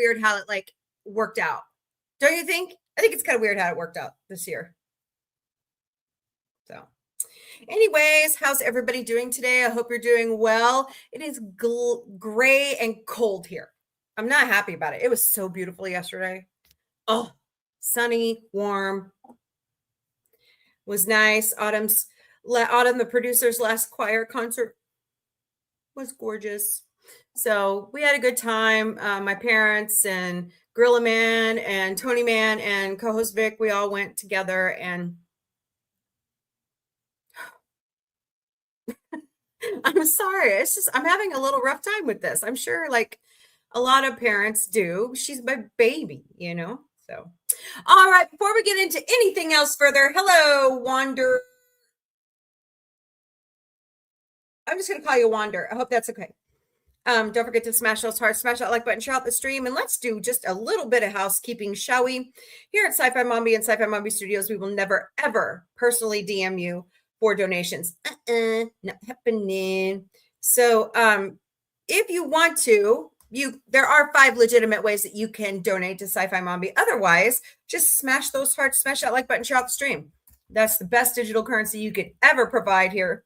weird how it like worked out. Don't you think? I think it's kind of weird how it worked out this year. So anyways, how's everybody doing today? I hope you're doing well. It is gray and cold here. I'm not happy about it. It was so beautiful yesterday. Oh, sunny, warm. Was nice. Autumn, the producer's last choir concert was gorgeous. So we had a good time. My parents and Gorilla Man and Tony Man and co-host Vic, we all went together, and I'm sorry. It's just, I'm having a little rough time with this. I'm sure like a lot of parents do. She's my baby, you know? So, all right. Before we get into anything else further, hello, Wander. I'm just going to call you Wander. I hope that's okay. Don't forget to smash those hearts, smash that like button, share out the stream, and let's do just a little bit of housekeeping, shall we? Here at Sci-Fi Mombie and Sci-Fi Mombie Studios, we will never, ever personally DM you for donations. Not happening. So if you want to, there are 5 legitimate ways that you can donate to Sci-Fi Mombie. Otherwise, just smash those hearts, smash that like button, share out the stream. That's the best digital currency you could ever provide here.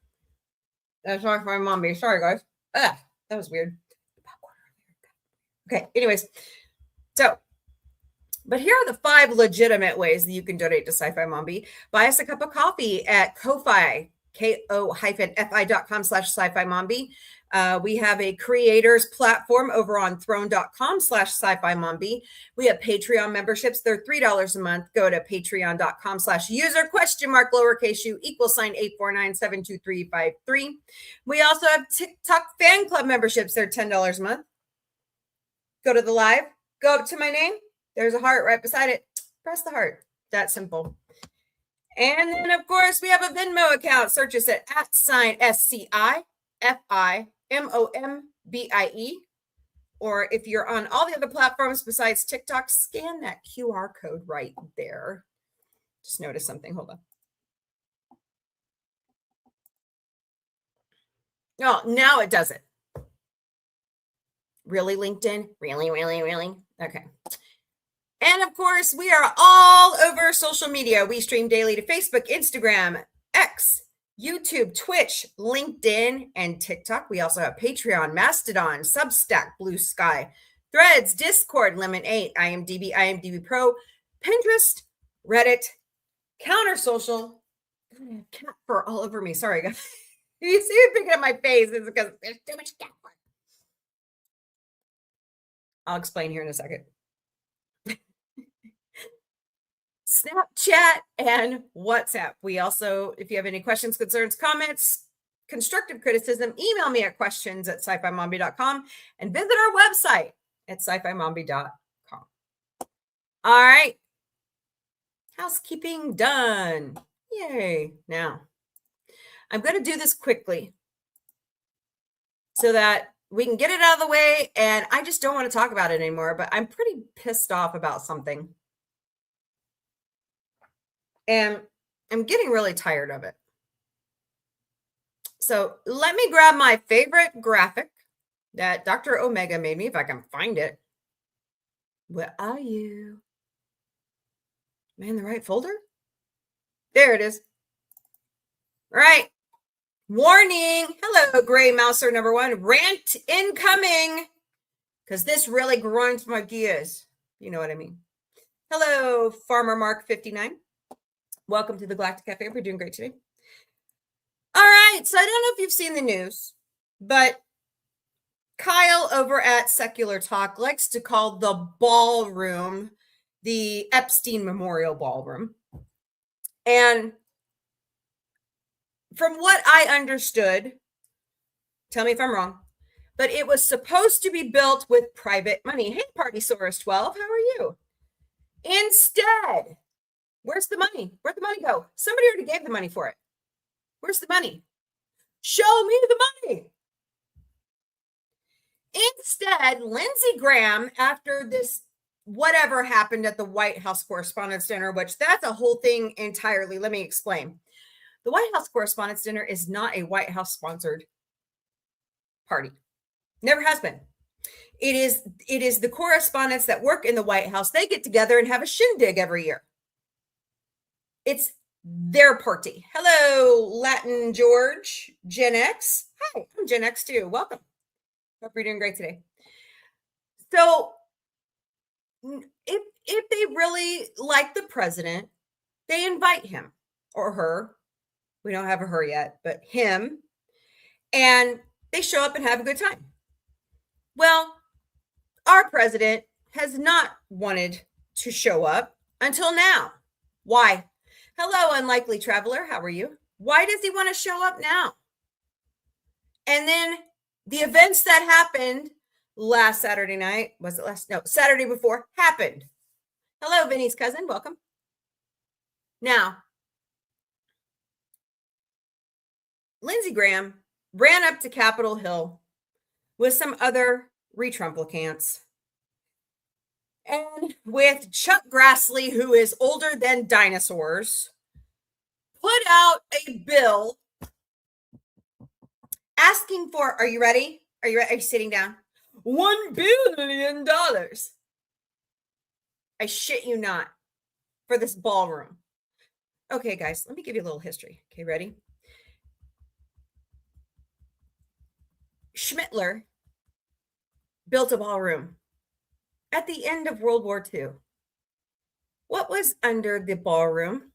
That's Sci-Fi Mombie. Sorry, guys. That was weird. Okay, anyways. So, but here are the 5 legitimate ways that you can donate to Sci-Fi Mombie. Buy us a cup of coffee at Ko-Fi, ko-fi.com/Sci-Fi Mombie. We have a creators platform over on throne.com/Sci-Fi Mombie. We have Patreon memberships. They're $3 a month. Go to patreon.com/user *lowercase u =8497235. We also have TikTok fan club memberships. They're $10 a month. Go to the live, go up to my name. There's a heart right beside it. Press the heart. That simple. And then, of course, we have a Venmo account. Search us at @SCIFIMOMBIE. Or if you're on all the other platforms besides TikTok, scan that QR code right there. Just notice something. Hold on. Oh, now it does it. Really, LinkedIn? Really? Okay. And of course, we are all over social media. We stream daily to Facebook, Instagram, X, YouTube, Twitch, LinkedIn, and TikTok. We also have Patreon, Mastodon, Substack, Blue Sky, Threads, Discord, Lemon 8, IMDb Pro, Pinterest, Reddit, Counter Social. Cat fur all over me. Sorry, guys. You see me picking up my face. It's because there's too much cat fur. I'll explain here in a second. Snapchat and WhatsApp. We also, if you have any questions, concerns, comments, constructive criticism, email me at questions@sci-fi-mombie.com and visit our website at sci-fi-mombie.com. All right. Housekeeping done. Yay. Now, I'm going to do this quickly so that we can get it out of the way, and I just don't want to talk about it anymore, but I'm pretty pissed off about something. And I'm getting really tired of it. So let me grab my favorite graphic that Dr. Omega made me, if I can find it. Where are you? Am I in the right folder? There it is. All right. Warning. Hello, Gray Mouser number 1. Rant incoming. Because this really grinds my gears. You know what I mean. Hello, Farmer Mark 59. Welcome to the Galactic Café. We're doing great today. All right. So I don't know if you've seen the news, but Kyle over at Secular Talk likes to call the ballroom the Epstein Memorial Ballroom. And from what I understood, tell me if I'm wrong, but it was supposed to be built with private money. Hey, Partysaurus 12, how are you? Instead, where's the money? Where'd the money go? Somebody already gave the money for it. Where's the money? Show me the money. Instead, Lindsey Graham, after this whatever happened at the White House Correspondents' Dinner, which that's a whole thing entirely. Let me explain. The White House Correspondents' Dinner is not a White House sponsored party. Never has been. It is the correspondents that work in the White House. They get together and have a shindig every year. It's their party. Hello, Latin George, Gen X. Hi, I'm Gen X too. Welcome. Hope you're doing great today. So, if they really like the president, they invite him or her. We don't have a her yet, but him, and they show up and have a good time. Well, our president has not wanted to show up until now. Why? Hello, unlikely traveler. How are you? Why does he want to show up now? And then the events that happened last Saturday night, was it last? No, Saturday before happened. Hello, Vinny's cousin. Welcome. Now, Lindsey Graham ran up to Capitol Hill with some other retrumplicants and with Chuck Grassley, who is older than dinosaurs, put out a bill asking for, are you ready? Are you sitting down? $1 billion. I shit you not, for this ballroom. Okay, guys, let me give you a little history. Okay, ready? Schmittler built a ballroom at the end of World War II. What was under the ballroom?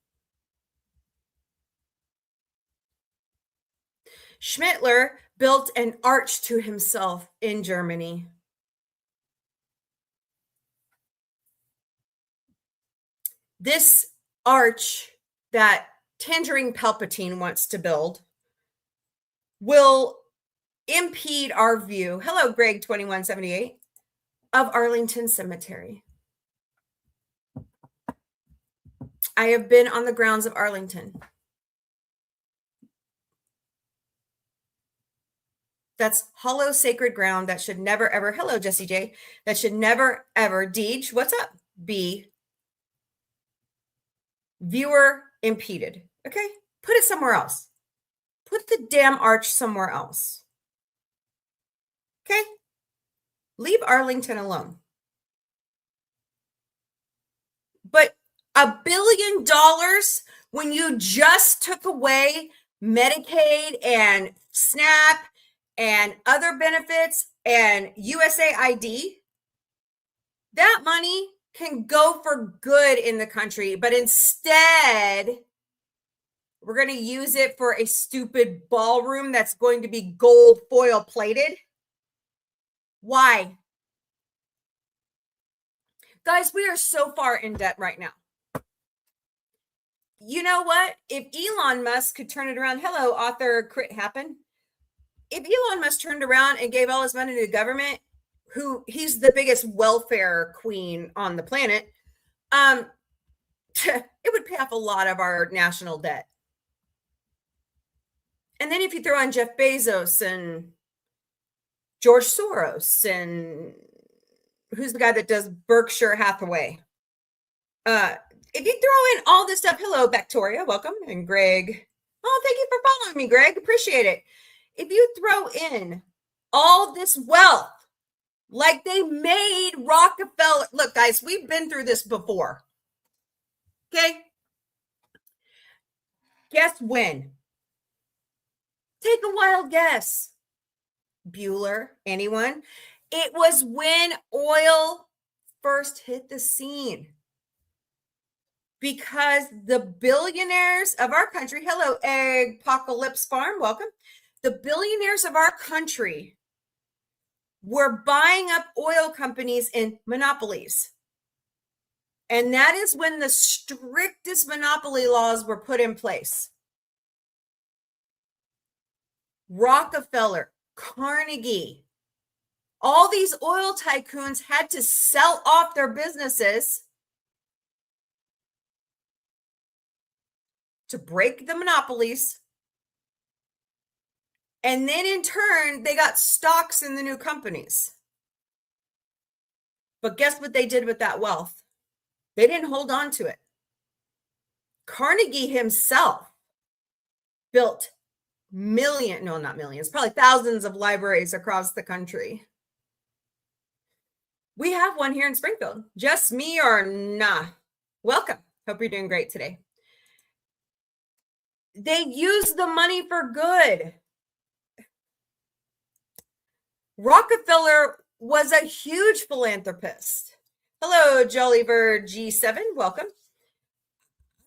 Schmittler built an arch to himself in Germany. This arch that Tangerine Palpatine wants to build will impede our view, hello, Greg 2178, of Arlington Cemetery. I have been on the grounds of Arlington. That's hollow sacred ground that should never, ever, hello, Jesse J, that should never, ever, Deej, what's up? Be viewer impeded. Okay, put it somewhere else. Put the damn arch somewhere else. Okay, leave Arlington alone. But $1 billion when you just took away Medicaid and SNAP and other benefits and USAID, that money can go for good in the country, but instead we're going to use it for a stupid ballroom that's going to be gold foil plated. Why? Guys, we are so far in debt right now. You know what? If Elon Musk could turn it around, hello, author Crit Happen. If Elon Musk turned around and gave all his money to the government, who he's the biggest welfare queen on the planet, it would pay off a lot of our national debt. And then if you throw on Jeff Bezos and George Soros and who's the guy that does Berkshire Hathaway? If you throw in all this stuff, hello, Victoria, welcome, and Greg. Oh, thank you for following me, Greg. Appreciate it. If you throw in all this wealth, like they made Rockefeller, look, guys, we've been through this before. Okay? Guess when? Take a wild guess. Bueller, anyone? It was when oil first hit the scene. Because the billionaires of our country, hello, Apocalypse Farm, welcome. The billionaires of our country were buying up oil companies in monopolies. And that is when the strictest monopoly laws were put in place. Rockefeller, Carnegie, all these oil tycoons had to sell off their businesses to break the monopolies. And then in turn, they got stocks in the new companies. But guess what they did with that wealth? They didn't hold on to it. Carnegie himself built not millions, probably thousands of libraries across the country. We have one here in Springfield. Just me or nah? Welcome. Hope you're doing great today. They use the money for good. Rockefeller was a huge philanthropist. Hello, Jollyver G7. Welcome.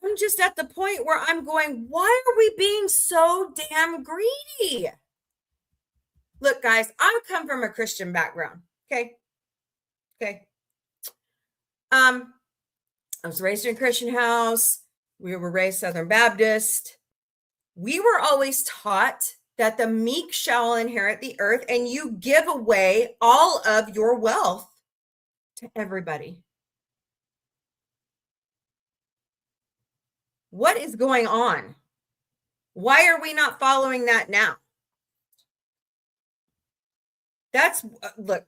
I'm just at the point where I'm going, why are we being so damn greedy? Look, guys, I come from a Christian background. Okay. I was raised in a Christian house. We were raised Southern Baptist. We were always taught that the meek shall inherit the earth, and you give away all of your wealth to everybody. What is going on? Why are we not following that now? That's, look,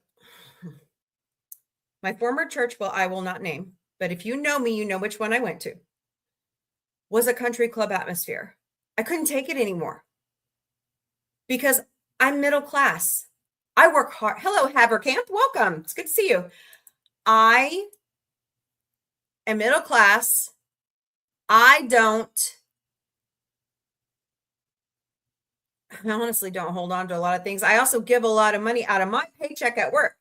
my former church, well, I will not name, but if you know me, you know which one I went to, was a country club atmosphere. I couldn't take it anymore because I'm middle class. I work hard. Hello, Haverkamp. Welcome. It's good to see you. I am middle class. I honestly don't hold on to a lot of things. I also give a lot of money out of my paycheck at work.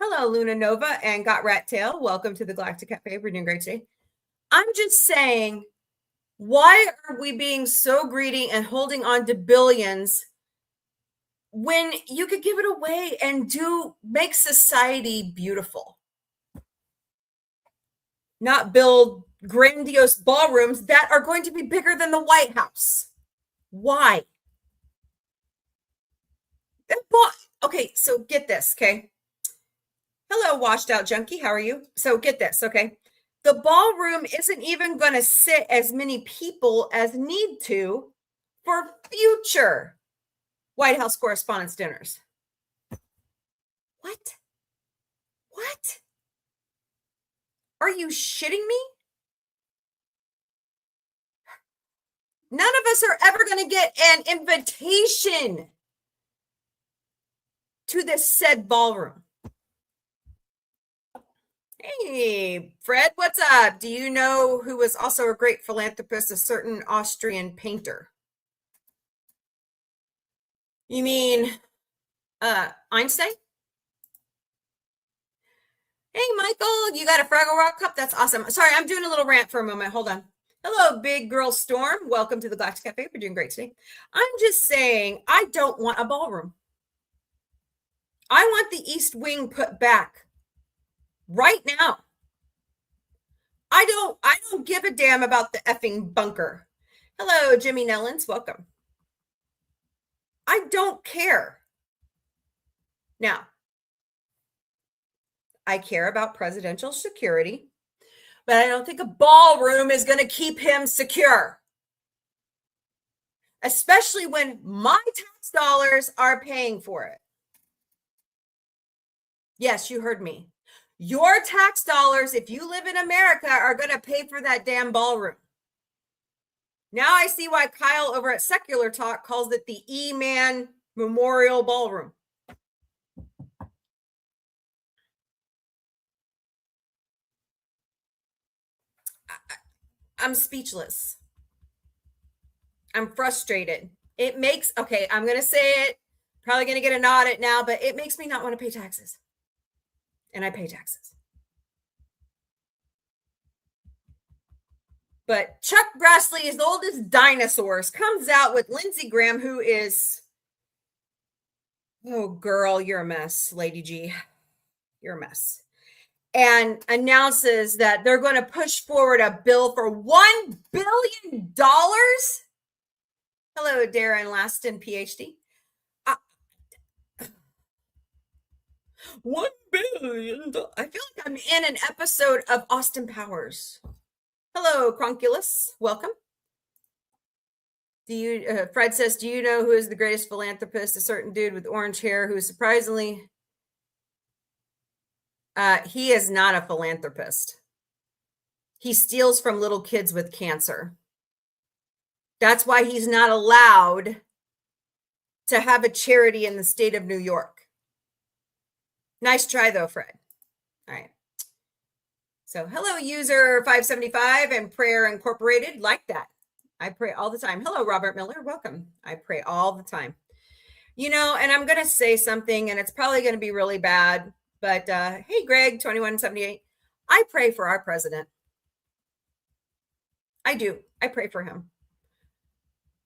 Hello, Luna Nova and Got Rat Tail. Welcome to the Galactic Café. We're doing great today. I'm just saying, why are we being so greedy and holding on to billions when you could give it away and make society beautiful? Not build grandiose ballrooms that are going to be bigger than the White House. Why? Okay, so get this, okay? Hello, washed out junkie. How are you? So get this, okay? The ballroom isn't even going to sit as many people as need to for future White House Correspondents' dinners. What? Are you shitting me? None of us are ever going to get an invitation to this said ballroom. Hey, Fred, what's up? Do you know who was also a great philanthropist, a certain Austrian painter? You mean Einstein? Hey, Michael, you got a Fraggle Rock cup? That's awesome. Sorry, I'm doing a little rant for a moment. Hold on. Hello, Big Girl Storm. Welcome to the Galactic Cafe. We're doing great today. I'm just saying, I don't want a ballroom. I want the East Wing put back right now. I don't give a damn about the effing bunker. Hello, Jimmy Nellens. Welcome. I don't care. Now, I care about presidential security, but I don't think a ballroom is going to keep him secure. Especially when my tax dollars are paying for it. Yes, you heard me. Your tax dollars, if you live in America, are going to pay for that damn ballroom. Now I see why Kyle over at Secular Talk calls it the E-Man Memorial Ballroom. I'm speechless. I'm frustrated. It makes, okay, I'm going to say it, probably going to get an audit now, but it makes me not want to pay taxes. And I pay taxes. But Chuck Grassley, as old as dinosaurs, comes out with Lindsey Graham, who is, oh, girl, you're a mess, Lady G. You're a mess. And announces that they're going to push forward a bill for $1 billion. Hello, Darren Laston, PhD. $1 billion. I feel like I'm in an episode of Austin Powers. Hello, Cronculus. Welcome. Fred says, do you know who is the greatest philanthropist? A certain dude with orange hair who is surprisingly, he is not a philanthropist. He steals from little kids with cancer. That's why he's not allowed to have a charity in the state of New York. Nice try, though, Fred. All right. So, hello, user 575 and Prayer Incorporated. Like that. I pray all the time. Hello, Robert Miller. Welcome. I pray all the time. And I'm going to say something, and it's probably going to be really bad. But hey, Greg, 2178. I pray for our president. I do. I pray for him.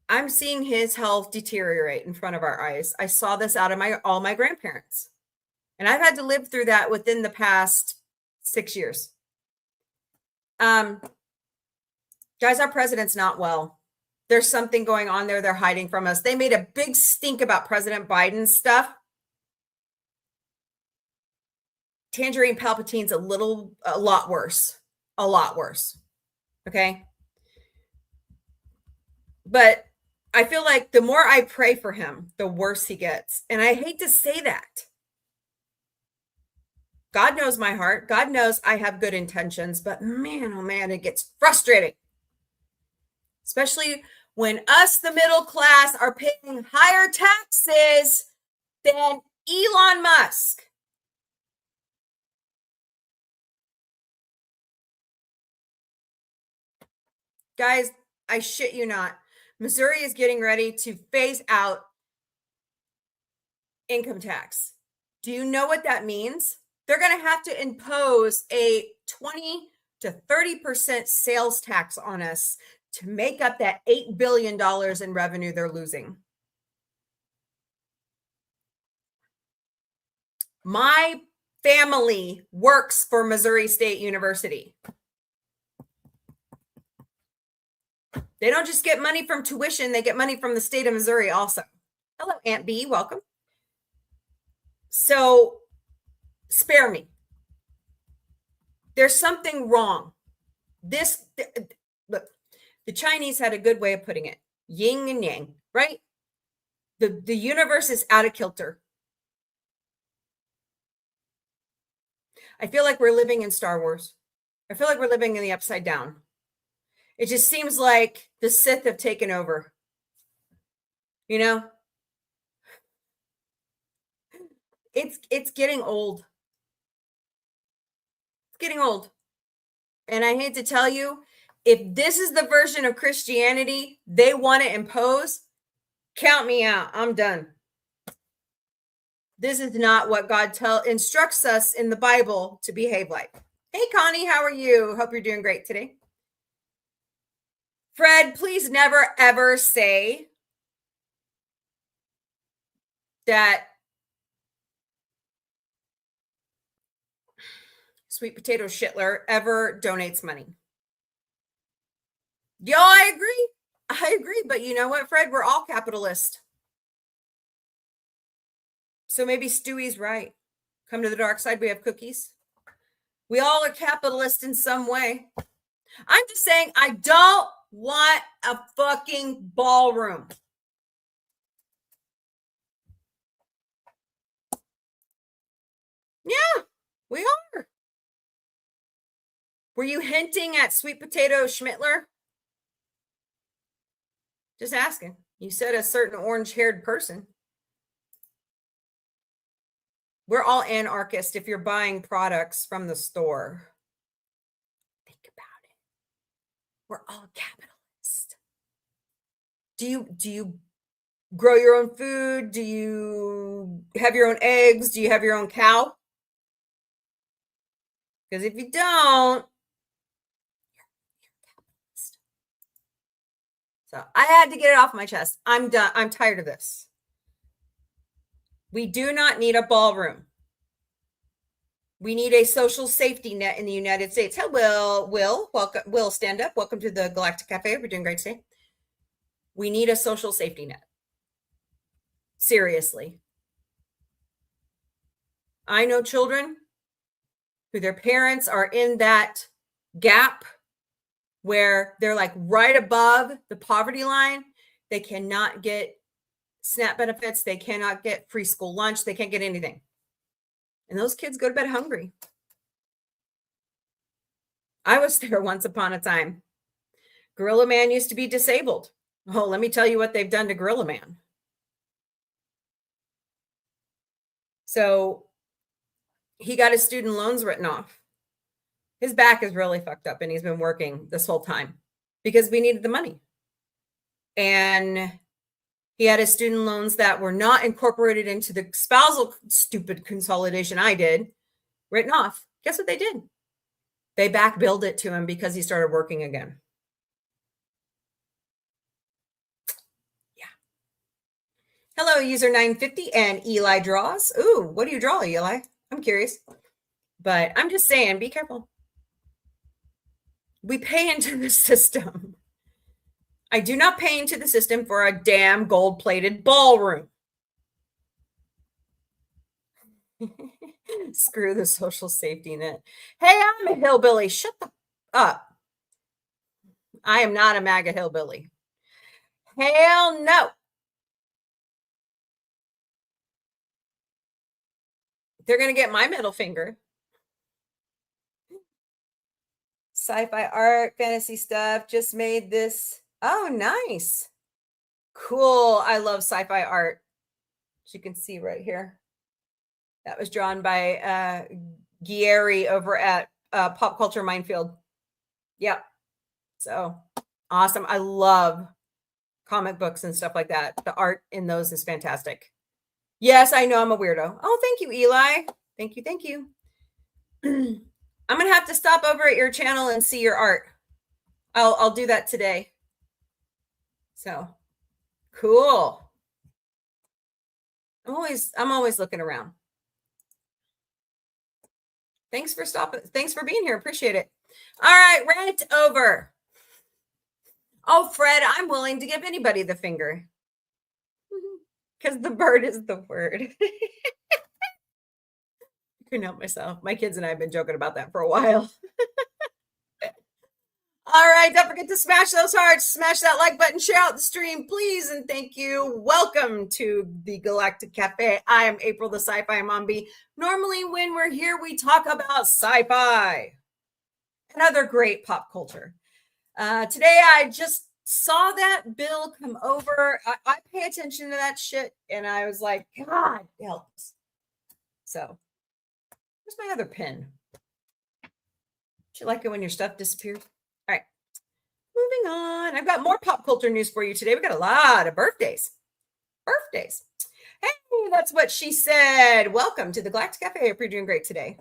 I'm seeing his health deteriorate in front of our eyes. I saw this out of all my grandparents. And I've had to live through that within the past 6 years. Guys, our president's not well. There's something going on there they're hiding from us. They made a big stink about President Biden's stuff. Tangerine Palpatine's a lot worse. A lot worse. Okay? But I feel like the more I pray for him, the worse he gets. And I hate to say that. God knows my heart. God knows I have good intentions, but man, oh man, it gets frustrating. Especially when us, the middle class, are paying higher taxes than Elon Musk. Guys, I shit you not. Missouri is getting ready to phase out income tax. Do you know what that means? They're going to have to impose a 20 to 30% sales tax on us to make up that $8 billion in revenue they're losing. My family works for Missouri State University. They don't just get money from tuition, they get money from the state of Missouri also. Hello, Aunt B, welcome. So, spare me. There's something wrong. Look, the Chinese had a good way of putting it. Yin and yang, right? The universe is out of kilter. I feel like we're living in Star Wars. I feel like we're living in the Upside Down. It just seems like the Sith have taken over. It's getting old. It's getting old. And I hate to tell you, if this is the version of Christianity they want to impose, count me out. I'm done. This is not what God instructs us in the Bible to behave like. Hey, Connie, how are you? Hope you're doing great today. Fred, please never, ever say that Sweet Potato Shitler ever donates money. Yo, I agree. But you know what, Fred? We're all capitalist. So maybe Stewie's right. Come to the dark side. We have cookies. We all are capitalist in some way. I'm just saying I don't want a fucking ballroom. Yeah, we are. Were you hinting at Sweet Potato Schmittler? Just asking. You said a certain orange-haired person. We're all anarchists if you're buying products from the store. Think about it. We're all capitalists. Do you grow your own food? Do you have your own eggs? Do you have your own cow? Because if you don't, you're capitalist. So I had to get it off my chest. I'm done. I'm tired of this. We do not need a ballroom. We need a social safety net in the United States. Hello, Will. Welcome. Will, stand up. Welcome to the Galactic Café. We're doing great today. We need a social safety net. Seriously. I know children who their parents are in that gap where they're like right above the poverty line. They cannot get SNAP benefits. They cannot get free school lunch. They can't get anything. And those kids go to bed hungry. I was there once upon a time. Gorilla Man used to be disabled. Oh, let me tell you what they've done to Gorilla Man. So he got his student loans written off. His back is really fucked up and he's been working this whole time because we needed the money. And he had his student loans that were not incorporated into the spousal stupid consolidation I did written off. Guess what they did? They back billed it to him because he started working again. Yeah. Hello, user 950 and Eli draws. Ooh, what do you draw, Eli? I'm curious. But I'm just saying, be careful. We pay into the system. I do not pay into the system for a damn gold-plated ballroom. Screw the social safety net. Hey, I'm a hillbilly. Shut the up. I am not a MAGA hillbilly. Hell no. They're going to get my middle finger. Sci-fi art, fantasy stuff. Just made this. Oh, nice. Cool. I love sci-fi art. As you can see right here. That was drawn by Gieri over at Pop Culture Minefield. Yep. So awesome. I love comic books and stuff like that. The art in those is fantastic. Yes, I know I'm a weirdo. Oh, thank you, Eli. Thank you. Thank you. I'm going to have to stop over at your channel and see your art. I'll do that today. So cool. I'm always looking around. Thanks for stopping. Thanks for being here. Appreciate it. All right, rant over. Oh, Fred, I'm willing to give anybody the finger. Because the bird is the word. I couldn't help myself. My kids and I have been joking about that for a while. All right, don't forget to smash those hearts, smash that like button, share out the stream, please, and thank you. Welcome to the Galactic Café. I am April, the sci-fi Mombie. Normally, when we're here, we talk about sci-fi and other great pop culture. Today, I just saw that bill come over. I pay attention to that shit, and I was like, God, help us. So, where's my other pen? Don't you like it when your stuff disappears? All right, moving on. I've got more pop culture news for you today. We got a lot of birthdays. Birthdays. Hey, that's what she said. Welcome to the Galactic Cafe. I hope you're doing great today.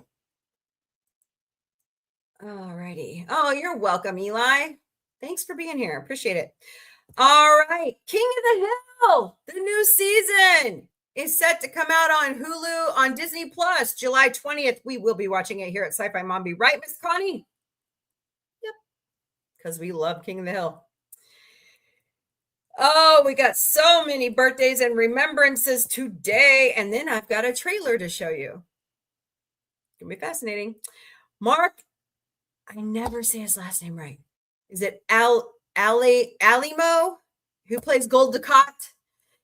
All righty. Oh, you're welcome, Eli. Thanks for being here. Appreciate it. All right. King of the Hill, the new season is set to come out on Hulu on Disney Plus July 20th. We will be watching it here at Sci-Fi Mombie. Right, Miss Connie? Yep. Because we love King of the Hill. Oh, we got so many birthdays and remembrances today. And then I've got a trailer to show you. It's going to be fascinating. Mark, I never say his last name right. Is it Alimo, who plays Gold Ducat?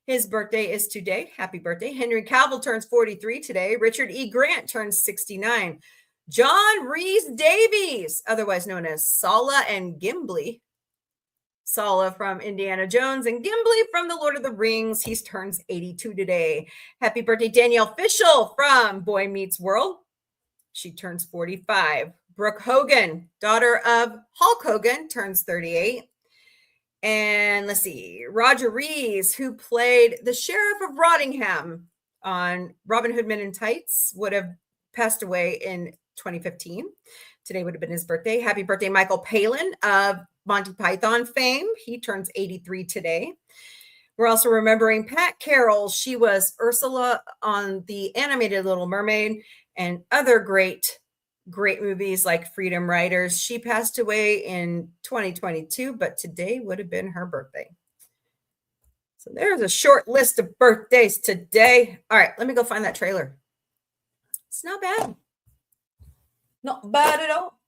His birthday is today. Happy birthday. Henry Cavill turns 43 today. Richard E. Grant turns 69. John Rhys Davies, otherwise known as Sala and Gimli. Sala from Indiana Jones and Gimli from The Lord of the Rings. He turns 82 today. Happy birthday, Danielle Fishel from Boy Meets World. She turns 45. Brooke Hogan, daughter of Hulk Hogan, turns 38. And let's see, Roger Rees, who played the Sheriff of Rottingham on Robin Hood Men in Tights, would have passed away in 2015. Today would have been his birthday. Happy birthday, Michael Palin of Monty Python fame. He turns 83 today. We're also remembering Pat Carroll. She was Ursula on the animated Little Mermaid and other great movies like Freedom Riders. She passed away in 2022, but today would have been her birthday. So there's a short list of birthdays today. All right, let me go find that trailer. It's not bad. Not bad at all.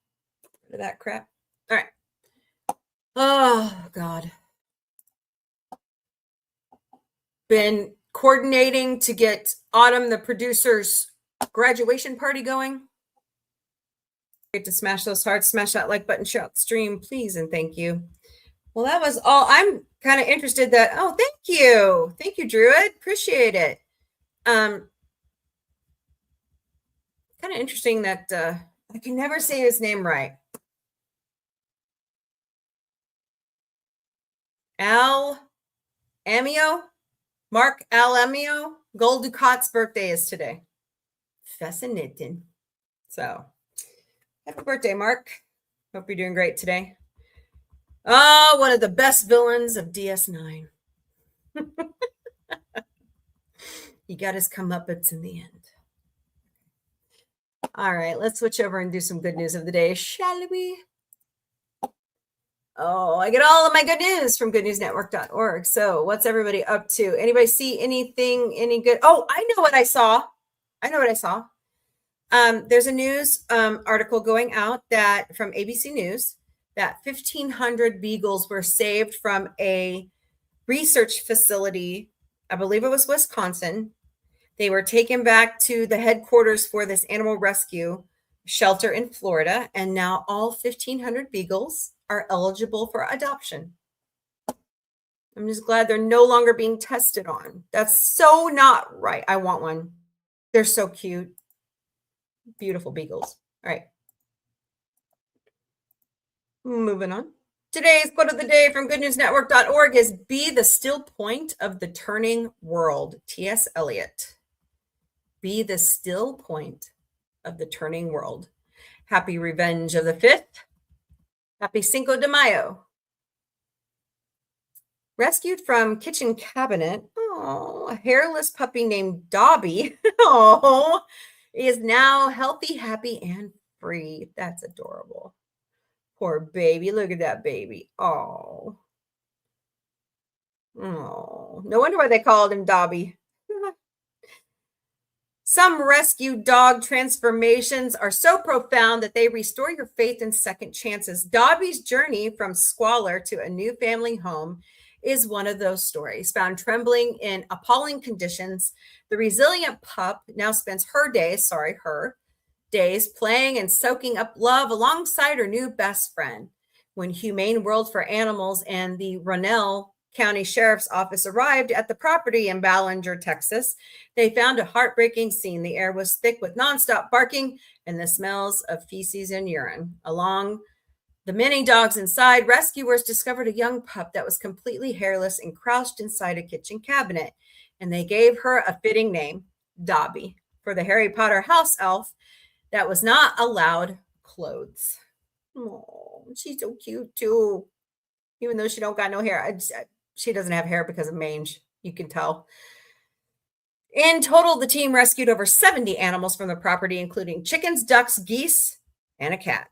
Rid of that crap. All right. Oh, God. Been coordinating to get Autumn, the producer's graduation party going. Get to smash those hearts, smash that like button, share out the stream, please, and thank you. Well, that was all. I'm kind of interested that, oh, thank you. Thank you, Druid. Appreciate it. Kind Kind of interesting that I can never say his name right. Al Amio, Mark Al Amio, Gold Ducat's birthday is today. Fascinating. So, happy birthday, Mark. Hope you're doing great today. Oh, one of the best villains of DS9. He got his comeuppance in the end. All right, let's switch over and do some good news of the day, shall we? Oh, I get all of my good news from goodnewsnetwork.org. So, what's everybody up to? Anybody see anything, any good? Oh, I know what I saw. There's a news article going out that from ABC News that 1,500 beagles were saved from a research facility. I believe it was Wisconsin. They were taken back to the headquarters for this animal rescue shelter in Florida, and now all 1,500 beagles are eligible for adoption. I'm just glad they're no longer being tested on. That's so not right. I want one. They're so cute. Beautiful beagles. All right. Moving on. Today's quote of the day from goodnewsnetwork.org is "Be the still point of the turning world." T.S. Eliot. Be the still point of the turning world. Happy Revenge of the 5th. Happy Cinco de Mayo. Rescued from kitchen cabinet, a hairless puppy named Dobby, is now healthy, happy, and free. That's adorable. Poor baby. Look at that baby. Oh. No wonder why they called him Dobby. Some rescue dog transformations are so profound that they restore your faith in second chances. Dobby's journey from squalor to a new family home is one of those stories. Found trembling in appalling conditions, the resilient pup now spends her days playing and soaking up love alongside her new best friend. When Humane World for Animals and the Ronell County Sheriff's Office arrived at the property in Ballinger, Texas, they found a heartbreaking scene. The air was thick with nonstop barking and the smells of feces and urine. Along the many dogs inside, rescuers discovered a young pup that was completely hairless and crouched inside a kitchen cabinet, and they gave her a fitting name, Dobby, for the Harry Potter house elf that was not allowed clothes. Oh, she's so cute too. Even though she don't got no hair. She doesn't have hair because of mange. You can tell. In total, the team rescued over 70 animals from the property, including chickens, ducks, geese, and a cat,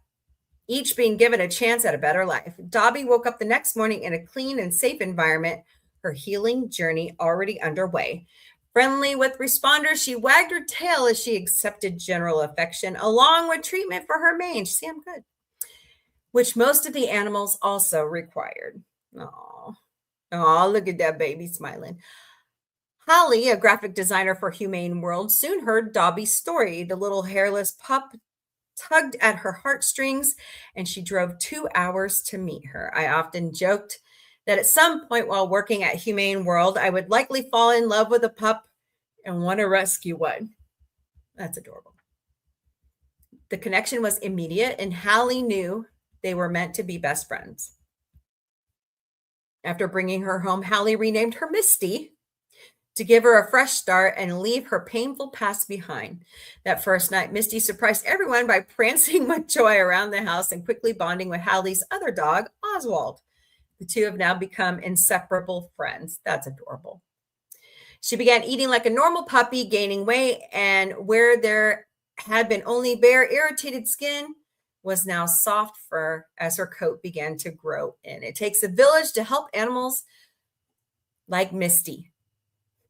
each being given a chance at a better life. Dobby woke up the next morning in a clean and safe environment, her healing journey already underway. Friendly with responders, she wagged her tail as she accepted general affection, along with treatment for her mange. See, I'm good. Which most of the animals also required. Oh, look at that baby smiling. Holly, a graphic designer for Humane World, soon heard Dobby's story. The little hairless pup tugged at her heartstrings, and she drove 2 hours to meet her. I often joked that at some point while working at Humane World, I would likely fall in love with a pup and want to rescue one. That's adorable. The connection was immediate, and Holly knew they were meant to be best friends. After bringing her home, Hallie renamed her Misty to give her a fresh start and leave her painful past behind. That first night, Misty surprised everyone by prancing with joy around the house and quickly bonding with Hallie's other dog, Oswald. The two have now become inseparable friends. That's adorable. She began eating like a normal puppy, gaining weight, and where there had been only bare, irritated skin, was now soft fur as her coat began to grow in. It takes a village to help animals like Misty.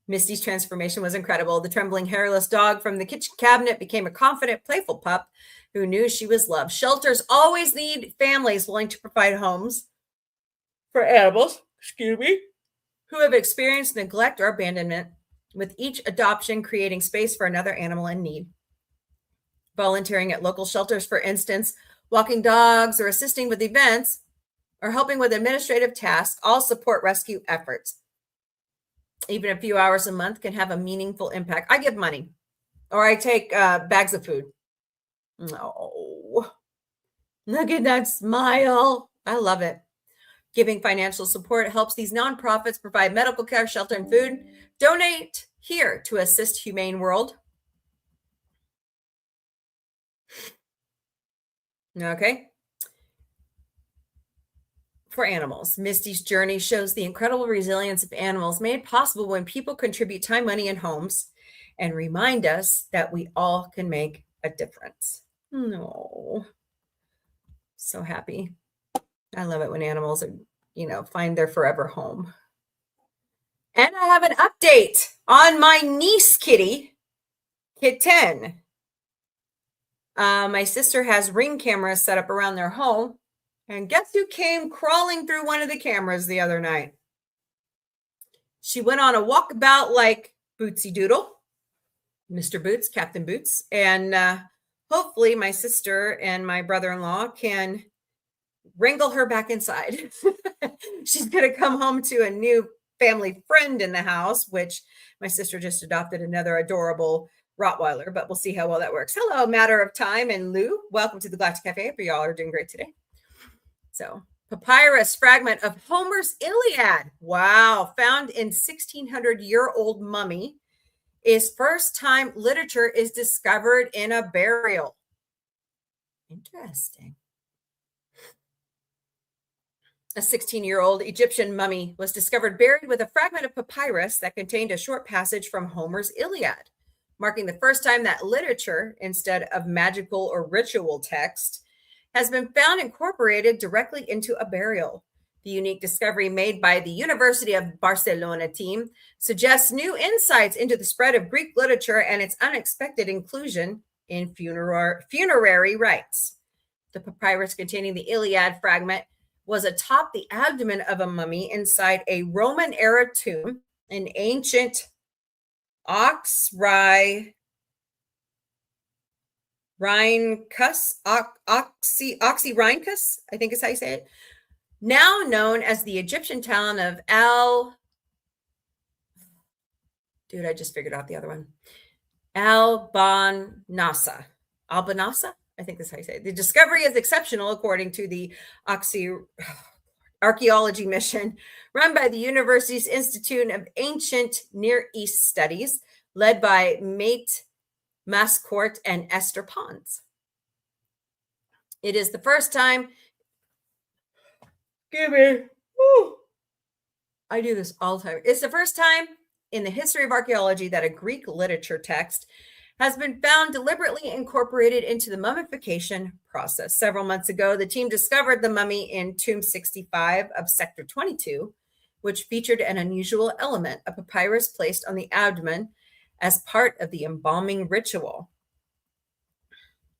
Misty's transformation was incredible. The trembling, hairless dog from the kitchen cabinet became a confident, playful pup who knew she was loved. Shelters always need families willing to provide homes for animals, who have experienced neglect or abandonment, with each adoption creating space for another animal in need. Volunteering at local shelters, for instance, walking dogs or assisting with events or helping with administrative tasks, all support rescue efforts. Even a few hours a month can have a meaningful impact. I give money or I take bags of food. Oh, look at that smile. I love it. Giving financial support helps these nonprofits provide medical care, shelter, and food. Donate here to assist humane world. Okay. For animals, Misty's journey shows the incredible resilience of animals made possible when people contribute time, money, and homes and remind us that we all can make a difference. No, so happy. I love it when animals are, find their forever home. And I have an update on my niece kitty, Kit 10. My sister has Ring cameras set up around their home. And guess who came crawling through one of the cameras the other night? She went on a walkabout like Bootsy Doodle, Mr. Boots, Captain Boots. And hopefully my sister and my brother-in-law can wrangle her back inside. She's going to come home to a new family friend in the house, which my sister just adopted another adorable Rottweiler, but we'll see how well that works. Hello, Matter of Time and Lou. Welcome to the Galactic Café. Hope y'all are doing great today. So, papyrus fragment of Homer's Iliad. Wow, found in 1600-year-old mummy is first time literature is discovered in a burial. Interesting. A 16-year-old Egyptian mummy was discovered buried with a fragment of papyrus that contained a short passage from Homer's Iliad, marking the first time that literature, instead of magical or ritual text, has been found incorporated directly into a burial. The unique discovery made by the University of Barcelona team suggests new insights into the spread of Greek literature and its unexpected inclusion in funerary rites. The papyrus containing the Iliad fragment was atop the abdomen of a mummy inside a Roman-era tomb, an ancient oxyrhynchus, oxyrhynchus, I think is how you say it, now known as the Egyptian town of I just figured out the other one. Albanasa. I think that's how you say it. The discovery is exceptional, according to the archaeology mission run by the university's Institute of Ancient Near East Studies, led by Mate Mascourt and Esther Pons. It is the first time. I do this all the time. It's the first time in the history of archaeology that a Greek literature text has been found deliberately incorporated into the mummification process. Several months ago, the team discovered the mummy in Tomb 65 of Sector 22, which featured an unusual element, a papyrus placed on the abdomen as part of the embalming ritual.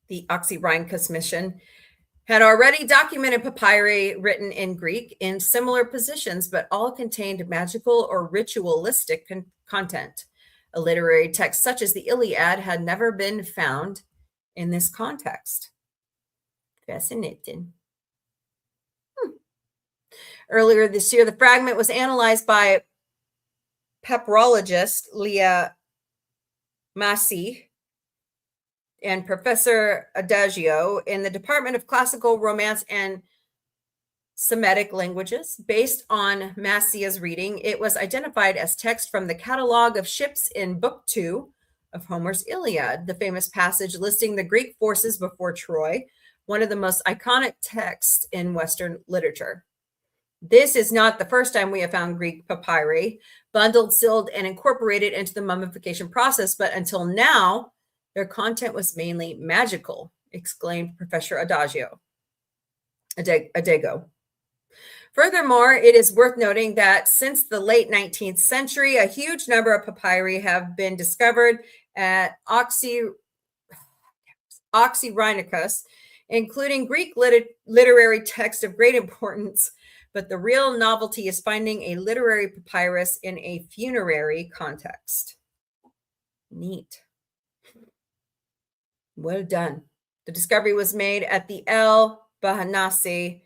The Oxyrhynchus mission had already documented papyri written in Greek in similar positions, but all contained magical or ritualistic content. A literary text such as the Iliad had never been found in this context. Fascinating. Earlier this year, the fragment was analyzed by papyrologist Leah Massey and Professor Adagio in the Department of Classical Romance and Semitic Languages. Based on Massia's reading, it was identified as text from the catalog of ships in Book 2 of Homer's Iliad, the famous passage listing the Greek forces before Troy, one of the most iconic texts in Western literature. This is not the first time we have found Greek papyri bundled, sealed, and incorporated into the mummification process, but until now, their content was mainly magical, exclaimed Professor Adagio. Adego. Furthermore, it is worth noting that since the late 19th century, a huge number of papyri have been discovered at Oxyrhynchus, including Greek literary texts of great importance. But the real novelty is finding a literary papyrus in a funerary context. Neat. Well done. The discovery was made at the El Bahanasi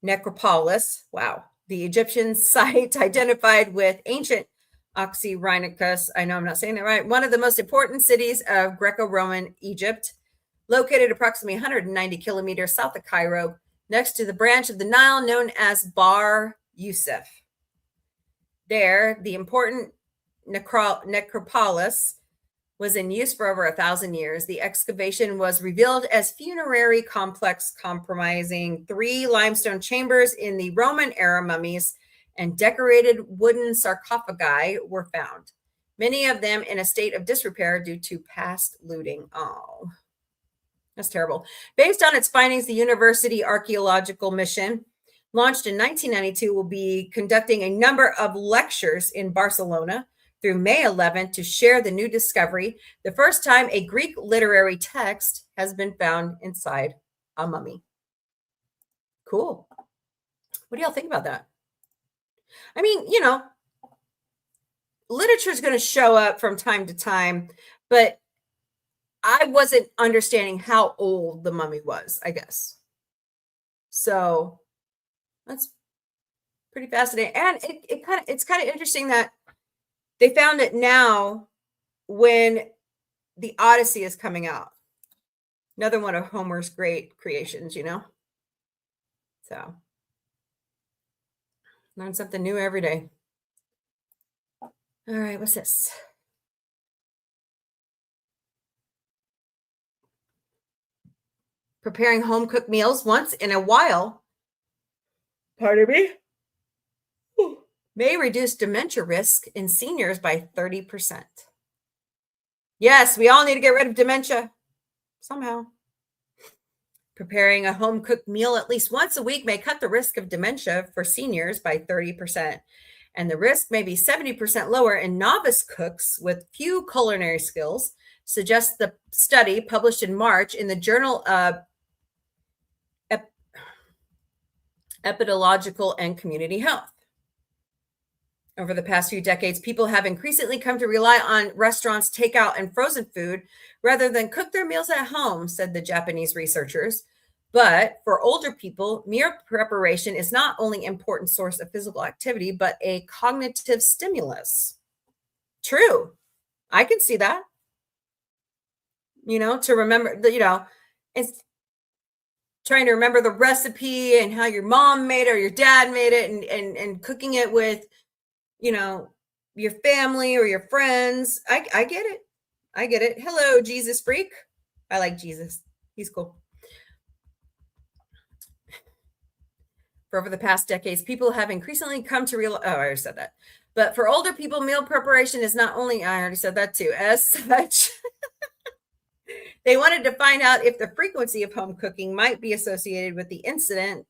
necropolis. Wow. The Egyptian site identified with ancient Oxyrhynchus. I know I'm not saying that right. One of the most important cities of Greco-Roman Egypt, located approximately 190 kilometers south of Cairo, next to the branch of the Nile known as Bar Yusuf. There, the important necropolis was in use for over 1,000 years. The excavation was revealed as funerary complex comprising 3 limestone chambers in the Roman era mummies, and decorated wooden sarcophagi were found, many of them in a state of disrepair due to past looting. Oh, that's terrible. Based on its findings, the University Archaeological Mission, launched in 1992, will be conducting a number of lectures in Barcelona through May 11th to share the new discovery, the first time a Greek literary text has been found inside a mummy. Cool. What do y'all think about that? I mean, literature is going to show up from time to time, but I wasn't understanding how old the mummy was, I guess. So that's pretty fascinating. And it's kind of interesting that they found it now when the Odyssey is coming out. Another one of Homer's great creations, So learn something new every day. All right, what's this? Preparing home-cooked meals once in a while, pardon me, may reduce dementia risk in seniors by 30%. Yes, we all need to get rid of dementia somehow. Preparing a home-cooked meal at least once a week may cut the risk of dementia for seniors by 30%. And the risk may be 70% lower in novice cooks with few culinary skills, suggests the study published in March in the Journal of Epidemiological and Community Health. Over the past few decades, people have increasingly come to rely on restaurants' takeout and frozen food rather than cook their meals at home, said the Japanese researchers. But for older people, meal preparation is not only an important source of physical activity, but a cognitive stimulus. True. I can see that. To remember, it's trying to remember the recipe and how your mom made it or your dad made it, and cooking it with, your family or your friends. I get it. I get it. Hello, Jesus freak. I like Jesus. He's cool. For over the past decades, people have increasingly come to realize, I already said that. But for older people, meal preparation is not only, I already said that too, as such. They wanted to find out if the frequency of home cooking might be associated with the incidence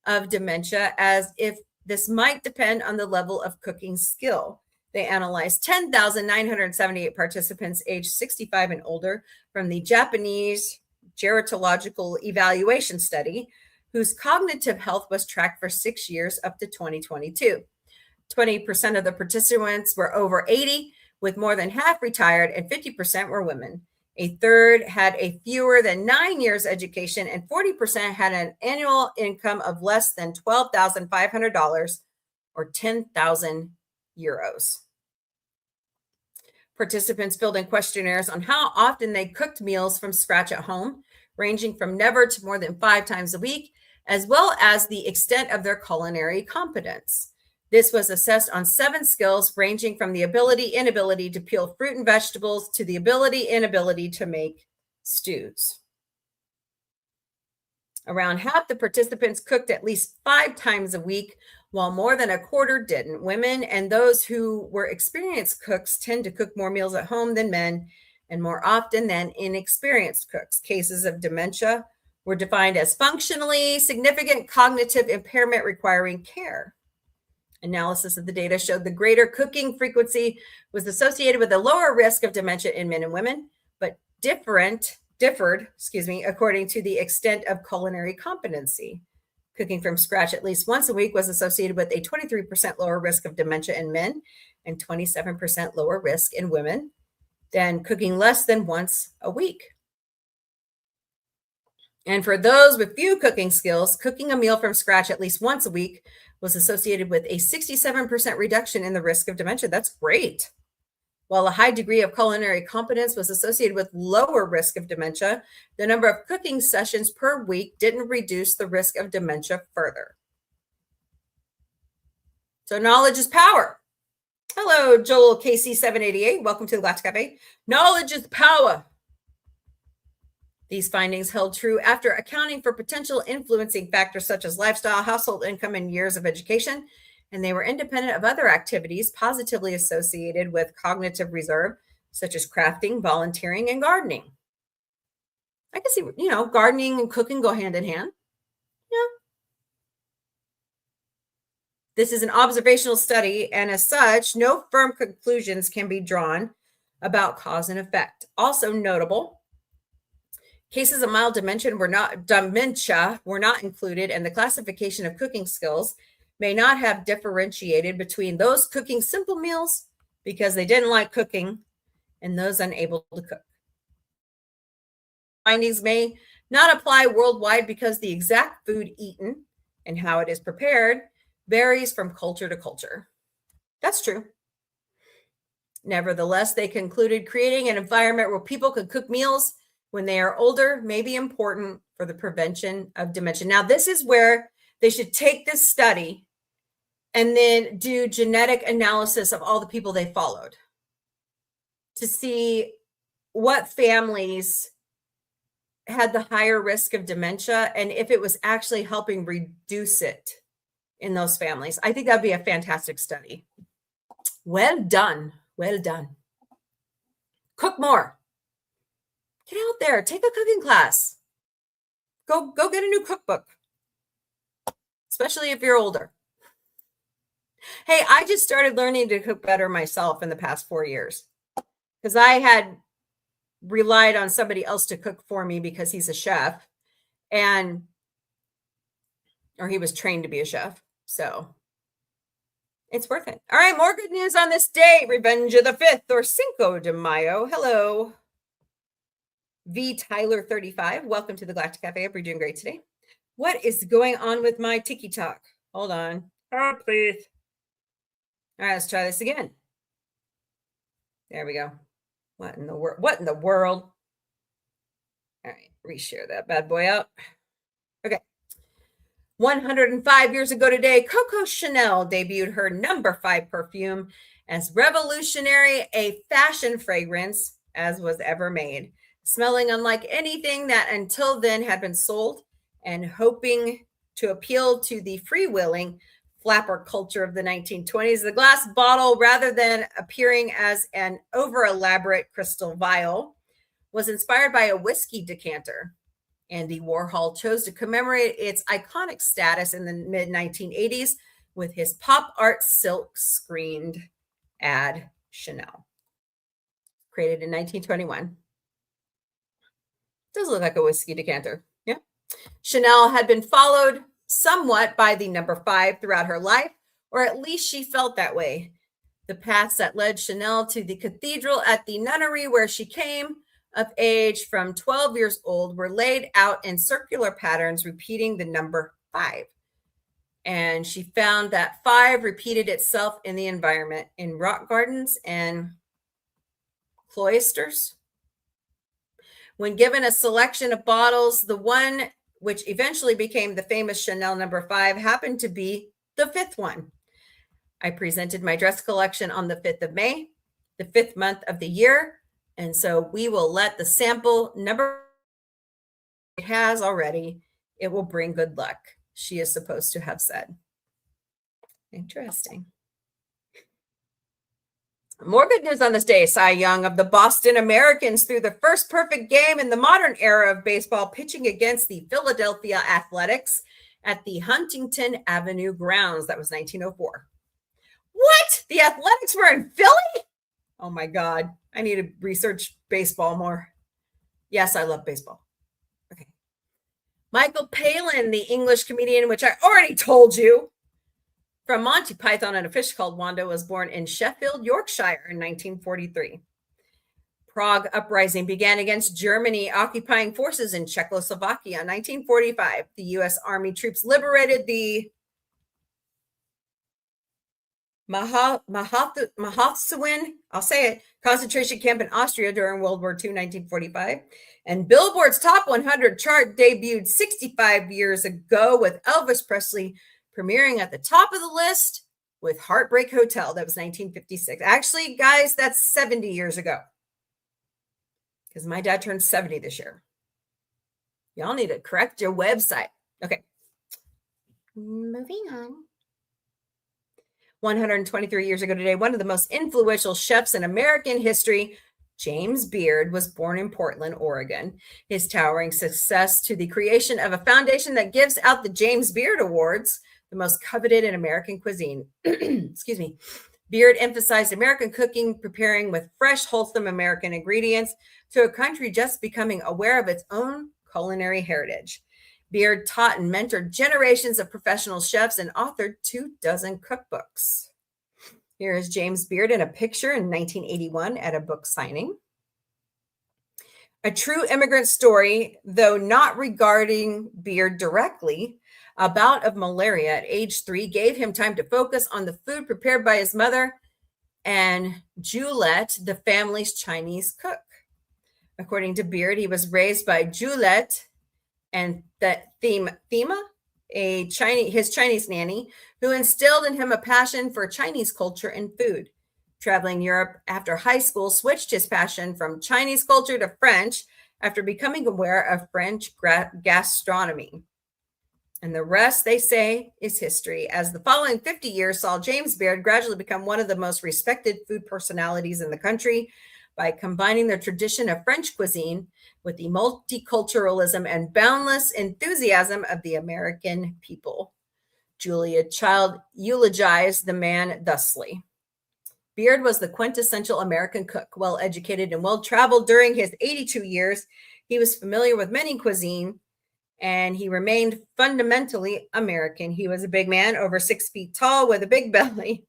of dementia, as if this might depend on the level of cooking skill. They analyzed 10,978 participants aged 65 and older from the Japanese Gerontological Evaluation Study, whose cognitive health was tracked for 6 years up to 2022. 20% of the participants were over 80, with more than half retired, and 50% were women. A third had a fewer than 9 years education, and 40% had an annual income of less than $12,500 or 10,000 euros. Participants filled in questionnaires on how often they cooked meals from scratch at home, ranging from never to more than 5 times a week, as well as the extent of their culinary competence. This was assessed on 7 skills, ranging from the inability to peel fruit and vegetables to the inability to make stews. Around half the participants cooked at least 5 times a week, while more than a quarter didn't. Women and those who were experienced cooks tend to cook more meals at home than men, and more often than inexperienced cooks. Cases of dementia were defined as functionally significant cognitive impairment requiring care. Analysis of the data showed the greater cooking frequency was associated with a lower risk of dementia in men and women, but differed, according to the extent of culinary competency. Cooking from scratch at least once a week was associated with a 23% lower risk of dementia in men and 27% lower risk in women than cooking less than once a week. And for those with few cooking skills, cooking a meal from scratch at least once a week was associated with a 67% reduction in the risk of dementia. That's great. While a high degree of culinary competence was associated with lower risk of dementia, the number of cooking sessions per week didn't reduce the risk of dementia further. So knowledge is power. Hello, Joel KC788. Welcome to the Galactic Café. Knowledge is power. These findings held true after accounting for potential influencing factors such as lifestyle, household income, and years of education, and they were independent of other activities positively associated with cognitive reserve, such as crafting, volunteering, and gardening. I can see, gardening and cooking go hand in hand. Yeah. This is an observational study, and as such, no firm conclusions can be drawn about cause and effect. Also notable, cases of mild dementia were not included, and the classification of cooking skills may not have differentiated between those cooking simple meals because they didn't like cooking and those unable to cook. Findings may not apply worldwide because the exact food eaten and how it is prepared varies from culture to culture. That's true. Nevertheless, they concluded creating an environment where people could cook meals when they are older may be important for the prevention of dementia. Now, this is where they should take this study and then do genetic analysis of all the people they followed to see what families had the higher risk of dementia and if it was actually helping reduce it in those families. I think that'd be a fantastic study. Well done. Well done. Cook more. Get out there. Take a cooking class. Go get a new cookbook, especially if you're older. Hey, I just started learning to cook better myself in the past 4 years because I had relied on somebody else to cook for me because he's a chef or he was trained to be a chef. So it's worth it. All right, more good news on this day. Revenge of the 5th or Cinco de Mayo. Hello. V Tyler 35. Welcome to the Galactic Cafe. Hope you're doing great today. What is going on with my Tiki Talk? Hold on. Oh, please. All right, let's try this again. There we go. What in the world? What in the world? All right, reshare that bad boy out. Okay. 105 years ago today, Coco Chanel debuted her number 5 perfume as revolutionary a fashion fragrance as was ever made, smelling unlike anything that until then had been sold and hoping to appeal to the freewheeling flapper culture of the 1920s. The glass bottle, rather than appearing as an over-elaborate crystal vial, was inspired by a whiskey decanter. Andy Warhol chose to commemorate its iconic status in the mid-1980s with his pop art silk screened ad, Chanel. Created in 1921. Does look like a whiskey decanter. Yeah. Chanel had been followed somewhat by the number 5 throughout her life, or at least she felt that way. The paths that led Chanel to the cathedral at the nunnery where she came of age from 12 years old were laid out in circular patterns repeating the number 5. And she found that 5 repeated itself in the environment in rock gardens and cloisters. When given a selection of bottles, the one which eventually became the famous Chanel number 5 happened to be the 5th one. I presented my dress collection on the 5th of May, the 5th month of the year. And so we will let the sample number it has already. It will bring good luck, she is supposed to have said. Interesting. More good news on this day. Cy Young of the Boston Americans threw the first perfect game in the modern era of baseball, pitching against the Philadelphia Athletics at the Huntington Avenue grounds. That was 1904. What? The Athletics were in Philly? Oh my God. I need to research baseball more. Yes, I love baseball. Okay. Michael Palin, the English comedian, which I already told you, from Monty Python and a Fish Called Wanda, was born in Sheffield, Yorkshire in 1943. Prague uprising began against Germany occupying forces in Czechoslovakia in 1945. The U.S. Army troops liberated the Mahatsewin, I'll say it, concentration camp in Austria during World War II, 1945. And Billboard's Top 100 chart debuted 65 years ago with Elvis Presley premiering at the top of the list with Heartbreak Hotel. That was 1956. Actually, guys, that's 70 years ago. Because my dad turned 70 this year. Y'all need to correct your website. Okay. Moving on. 123 years ago today, one of the most influential chefs in American history, James Beard, was born in Portland, Oregon. His towering success to the creation of a foundation that gives out the James Beard Awards, the most coveted in American cuisine. Excuse me. Beard emphasized American cooking, preparing with fresh, wholesome American ingredients to a country just becoming aware of its own culinary heritage. Beard taught and mentored generations of professional chefs and authored 24 cookbooks. Here is James Beard in a picture in 1981 at a book signing. A true immigrant story, though not regarding Beard directly. A bout of malaria at age 3 gave him time to focus on the food prepared by his mother and Juliet, the family's Chinese cook. According to Beard, he was raised by Juliet and that Thema, his Chinese nanny, who instilled in him a passion for Chinese culture and food. Traveling Europe after high school switched his passion from Chinese culture to French after becoming aware of French gastronomy. And the rest, they say, is history, as the following 50 years saw James Beard gradually become one of the most respected food personalities in the country by combining the tradition of French cuisine with the multiculturalism and boundless enthusiasm of the American people. Julia Child eulogized the man thusly. Beard was the quintessential American cook, well-educated and well-traveled during his 82 years. He was familiar with many cuisine, and he remained fundamentally American. He was a big man, over 6 feet tall, with a big belly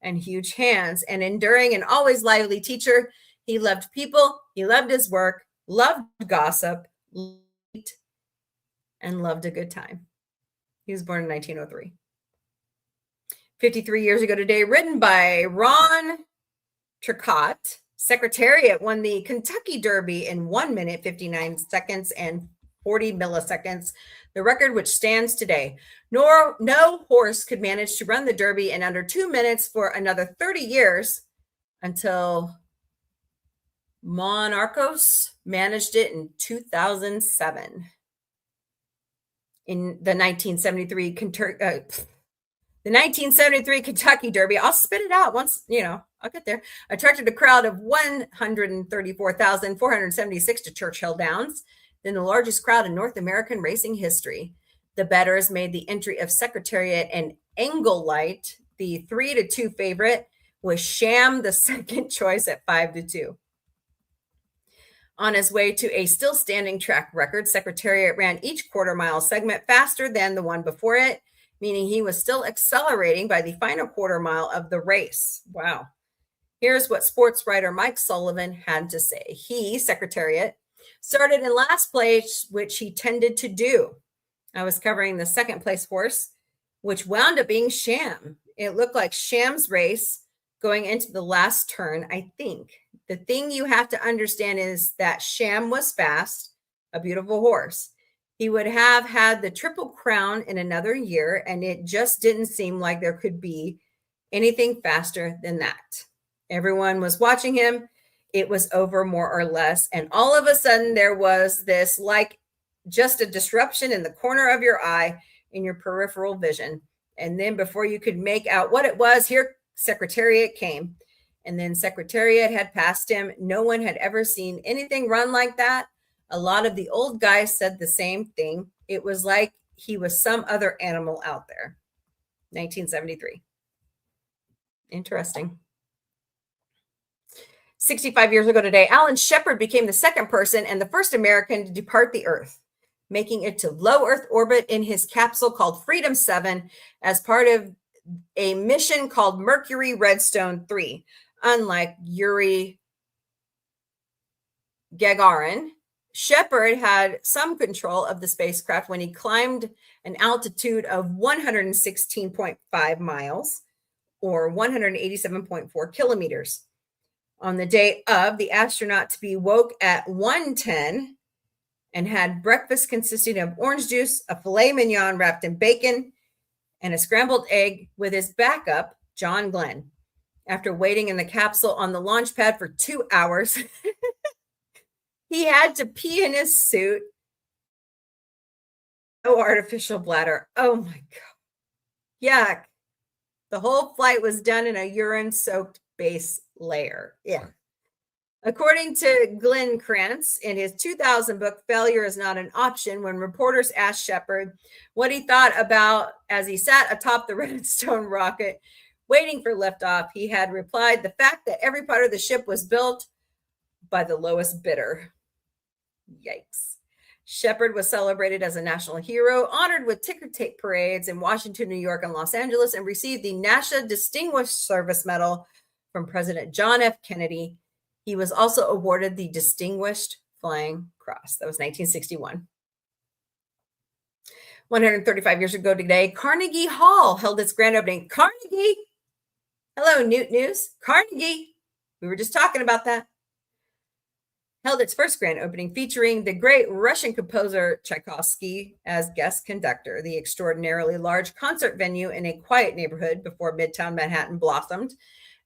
and huge hands, an enduring and always lively teacher. He loved people, he loved his work, loved gossip, and loved a good time. He was born in 1903. 53 years ago today, written by Ron Turcotte, Secretariat won the Kentucky Derby in 1 minute, 59 seconds, and 40 milliseconds, the record which stands today. No horse could manage to run the Derby in under 2 minutes for another 30 years until Monarchos managed it in 2007. In the 1973 Kentucky Derby, I'll spit it out once, I'll get there, attracted a crowd of 134,476 to Churchill Downs, then the largest crowd in North American racing history. The bettors made the entry of Secretariat and Englelight the 3-2 favorite, with Sham the second choice at 5-2. On his way to a still standing track record, Secretariat ran each quarter-mile segment faster than the one before it, meaning he was still accelerating by the final quarter mile of the race. Wow. Here's what sports writer Mike Sullivan had to say. He, Secretariat, started in last place, which he tended to do. I was covering the second place horse, which wound up being Sham. It looked like Sham's race going into the last turn, I think. The thing you have to understand is that Sham was fast, a beautiful horse. He would have had the Triple Crown in another year, and it just didn't seem like there could be anything faster than that. Everyone was watching him. It was over more or less. And all of a sudden, there was this, like, just a disruption in the corner of your eye, in your peripheral vision. And then before you could make out what it was, here Secretariat came. And then Secretariat had passed him. No one had ever seen anything run like that. A lot of the old guys said the same thing. It was like he was some other animal out there. 1973. Interesting. 65 years ago today, Alan Shepard became the second person and the first American to depart the Earth, making it to low Earth orbit in his capsule called Freedom 7 as part of a mission called Mercury Redstone 3. Unlike Yuri Gagarin, Shepard had some control of the spacecraft when he climbed an altitude of 116.5 miles, or 187.4 kilometers. On the day of, the astronaut to be woke at 1:10 and had breakfast consisting of orange juice, a filet mignon wrapped in bacon, and a scrambled egg with his backup, John Glenn. After waiting in the capsule on the launch pad for 2 hours, he had to pee in his suit. No artificial bladder. Oh my God. Yuck. The whole flight was done in a urine-soaked base layer. Yeah. According to Glenn Krantz, in his 2000 book, Failure is Not an Option, when reporters asked Shepard what he thought about as he sat atop the Redstone rocket waiting for liftoff, he had replied, "The fact that every part of the ship was built by the lowest bidder." Yikes. Shepard was celebrated as a national hero, honored with ticker tape parades in Washington, New York, and Los Angeles, and received the NASA Distinguished Service Medal from President John F. Kennedy. He was also awarded the Distinguished Flying Cross. That was 1961. 135 years ago today, Carnegie Hall held its grand opening. Carnegie! Hello, Newt News. Carnegie! We were just talking about that. Held its first grand opening featuring the great Russian composer Tchaikovsky as guest conductor. The extraordinarily large concert venue in a quiet neighborhood before Midtown Manhattan blossomed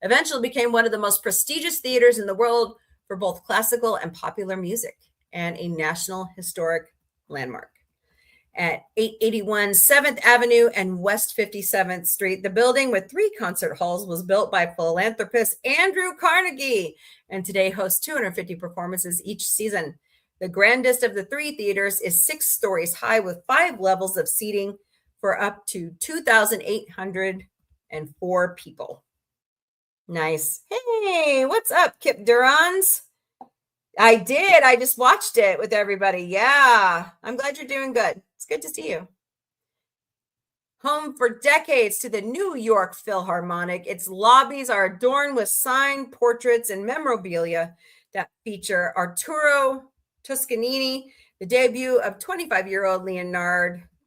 eventually became one of the most prestigious theaters in the world for both classical and popular music, and a National Historic Landmark. At 881 7th Avenue and West 57th Street, the building with 3 concert halls was built by philanthropist Andrew Carnegie, and today hosts 250 performances each season. The grandest of the 3 theaters is 6 stories high with 5 levels of seating for up to 2,804 people. Nice. Hey, what's up, Kip Durans? I did. I just watched it with everybody. Yeah. I'm glad you're doing good. It's good to see you. Home for decades to the New York Philharmonic, its lobbies are adorned with signed portraits and memorabilia that feature Arturo Toscanini, the debut of 25-year-old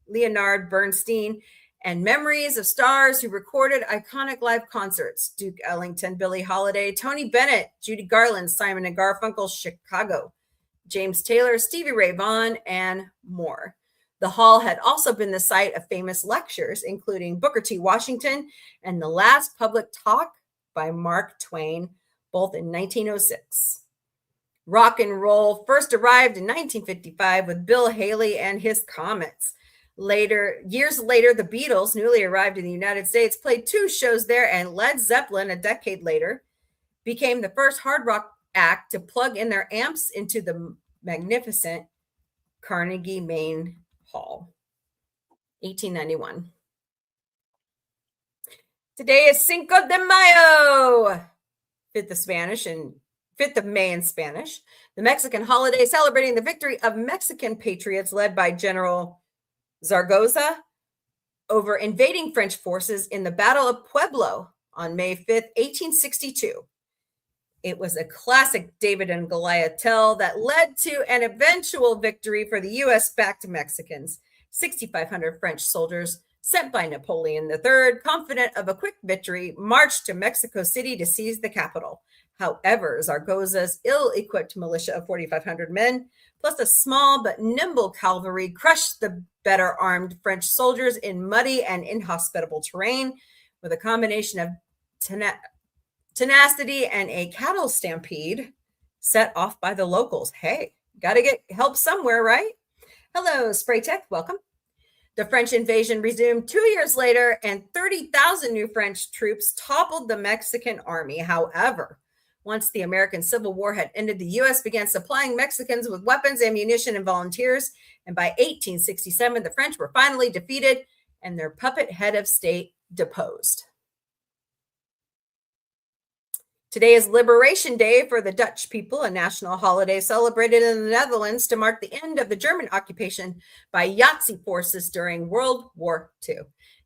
Leonard Bernstein, and memories of stars who recorded iconic live concerts: Duke Ellington, Billie Holiday, Tony Bennett, Judy Garland, Simon and Garfunkel, Chicago, James Taylor, Stevie Ray Vaughan, and more. The hall had also been the site of famous lectures, including Booker T. Washington and The Last Public Talk by Mark Twain, both in 1906. Rock and roll first arrived in 1955 with Bill Haley and his Comets. Years later, the Beatles, newly arrived in the United States, played 2 shows there, and Led Zeppelin, a decade later, became the first hard rock act to plug in their amps into the magnificent Carnegie Main Hall. 1891. Today is Cinco de Mayo, 5th of May in Spanish, the Mexican holiday celebrating the victory of Mexican patriots led by General Zaragoza over invading French forces in the Battle of Pueblo on May 5th, 1862. It was a classic David and Goliath tale that led to an eventual victory for the U.S.-backed Mexicans. 6,500 French soldiers sent by Napoleon III, confident of a quick victory, marched to Mexico City to seize the capital. However, Zaragoza's ill-equipped militia of 4,500 men, plus a small but nimble cavalry, crushed the better armed French soldiers in muddy and inhospitable terrain with a combination of tenacity and a cattle stampede set off by the locals. Hey, got to get help somewhere, right? Hello, Spray Tech. Welcome. The French invasion resumed 2 years later, and 30,000 new French troops toppled the Mexican army. However, once the American Civil War had ended, the U.S. began supplying Mexicans with weapons, ammunition, and volunteers. And by 1867, the French were finally defeated and their puppet head of state deposed. Today is Liberation Day for the Dutch people, a national holiday celebrated in the Netherlands to mark the end of the German occupation by Nazi forces during World War II.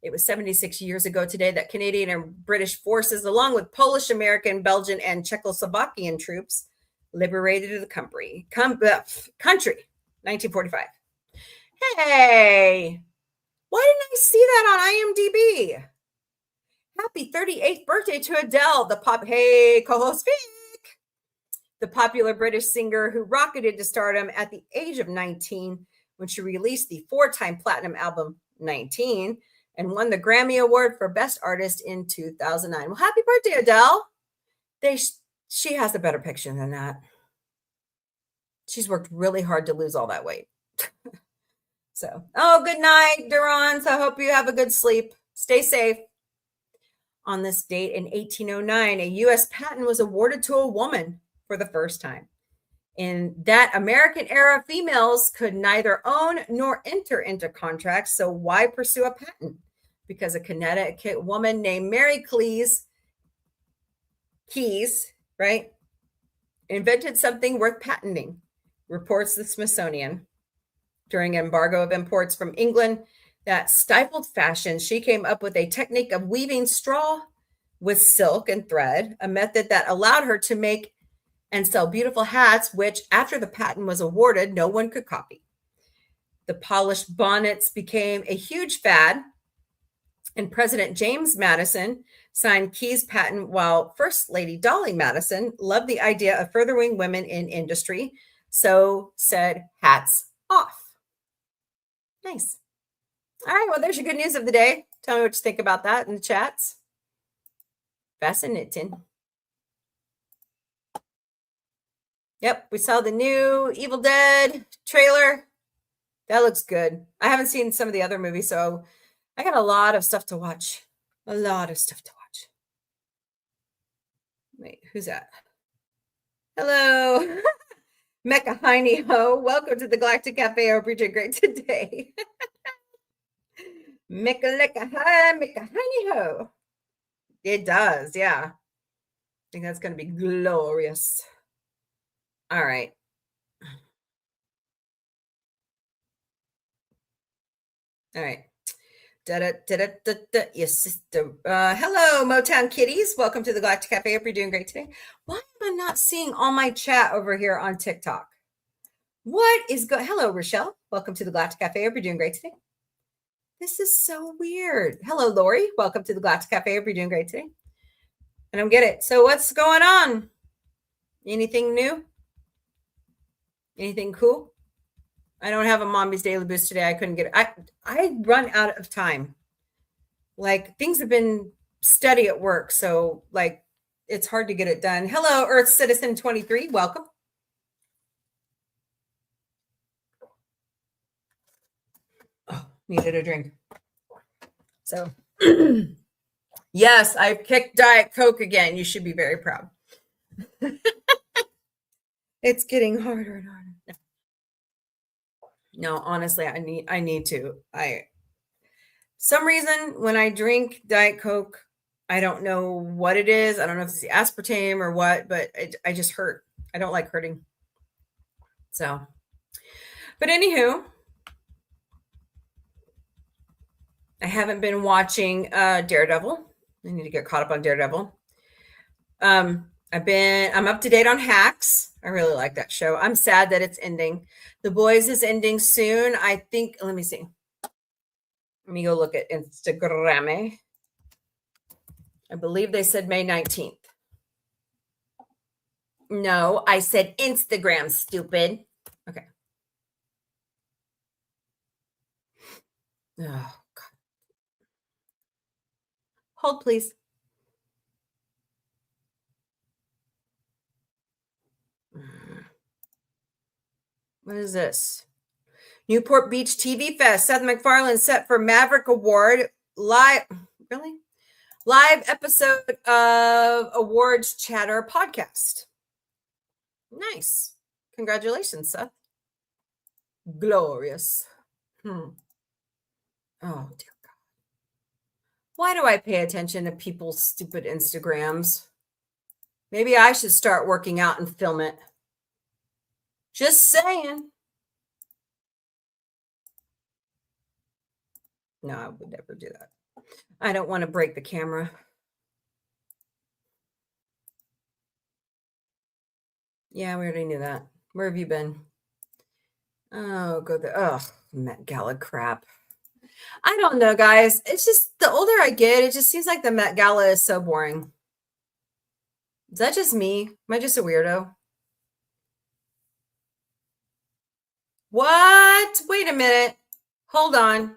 It was 76 years ago today that Canadian and British forces, along with Polish, American, Belgian, and Czechoslovakian troops, liberated the country. 1945. Hey, why didn't I see that on IMDb? Happy 38th birthday to Adele, the pop. Hey, co-host Vic, the popular British singer who rocketed to stardom at the age of 19 when she released the four-time platinum album 19 and won the Grammy Award for Best Artist in 2009. Well, happy birthday, Adele. She has a better picture than that. She's worked really hard to lose all that weight. So, good night, Durance. I hope you have a good sleep. Stay safe. On this date in 1809, a U.S. patent was awarded to a woman for the first time. In that American era, females could neither own nor enter into contracts, so why pursue a patent? Because a Connecticut woman named Mary Keyes, right, invented something worth patenting, reports the Smithsonian. During an embargo of imports from England that stifled fashion, she came up with a technique of weaving straw with silk and thread, a method that allowed her to make and sell beautiful hats, which, after the patent was awarded, no one could copy. The polished bonnets became a huge fad, and President James Madison signed Keyes' patent, while First Lady Dolly Madison loved the idea of furthering women in industry, so said hats off. Nice. All right, well, there's your good news of the day. Tell me what you think about that in the chats. Fascinating. Yep, we saw the new Evil Dead trailer. That looks good. I haven't seen some of the other movies, so I got a lot of stuff to watch. A lot of stuff to watch. Wait, who's that? Hello. Mecca Heiny Ho. Welcome to the Galactic Café. I hope you're doing great today. Mecca Lecca Hi, Mecca Heiny Ho. It does, yeah. I think that's going to be glorious. All right. All right. Yes, sister. Hello, Motown Kitties. Welcome to the Galactic Cafe. Hope you're doing great today. Why am I not seeing all my chat over here on TikTok? What is good? Hello, Rochelle. Welcome to the Galactic Cafe. Hope you're doing great today. This is so weird. Hello, Lori. Welcome to the Galactic Cafe. Hope you're doing great today. I don't get it. So what's going on? Anything new? Anything cool? I don't have a Mombie's Daily Boost today. I couldn't get it. I run out of time. Like, things have been steady at work, so like it's hard to get it done. Hello, Earth Citizen 23. Welcome. Oh, needed a drink. So yes, I kicked Diet Coke again. You should be very proud. It's getting harder and harder. No, honestly, I need to. Some reason when I drink Diet Coke, I don't know what it is. I don't know if it's the aspartame or what, but I just hurt. I don't like hurting. So, but anywho, I haven't been watching Daredevil. I need to get caught up on Daredevil. I'm up to date on Hacks. I really like that show. I'm sad that it's ending. The Boys is ending soon. I think, let me see. Let me go look at Instagram. I believe they said May 19th. No, I said Instagram, stupid. Okay. Oh, God. Hold, please. What is this? Newport Beach TV Fest. Seth MacFarlane set for Maverick Award. Live episode of Awards Chatter podcast. Nice. Congratulations, Seth. Glorious. Oh, dear God. Why do I pay attention to people's stupid Instagrams? Maybe I should start working out and film it. Just saying. No, I would never do that. I don't want to break the camera. Yeah, we already knew that. Where have you been? Oh, go there. Oh, Met Gala crap. I don't know, guys. It's just the older I get, it just seems like the Met Gala is so boring. Is that just me? Am I just a weirdo? What? Wait a minute. Hold on.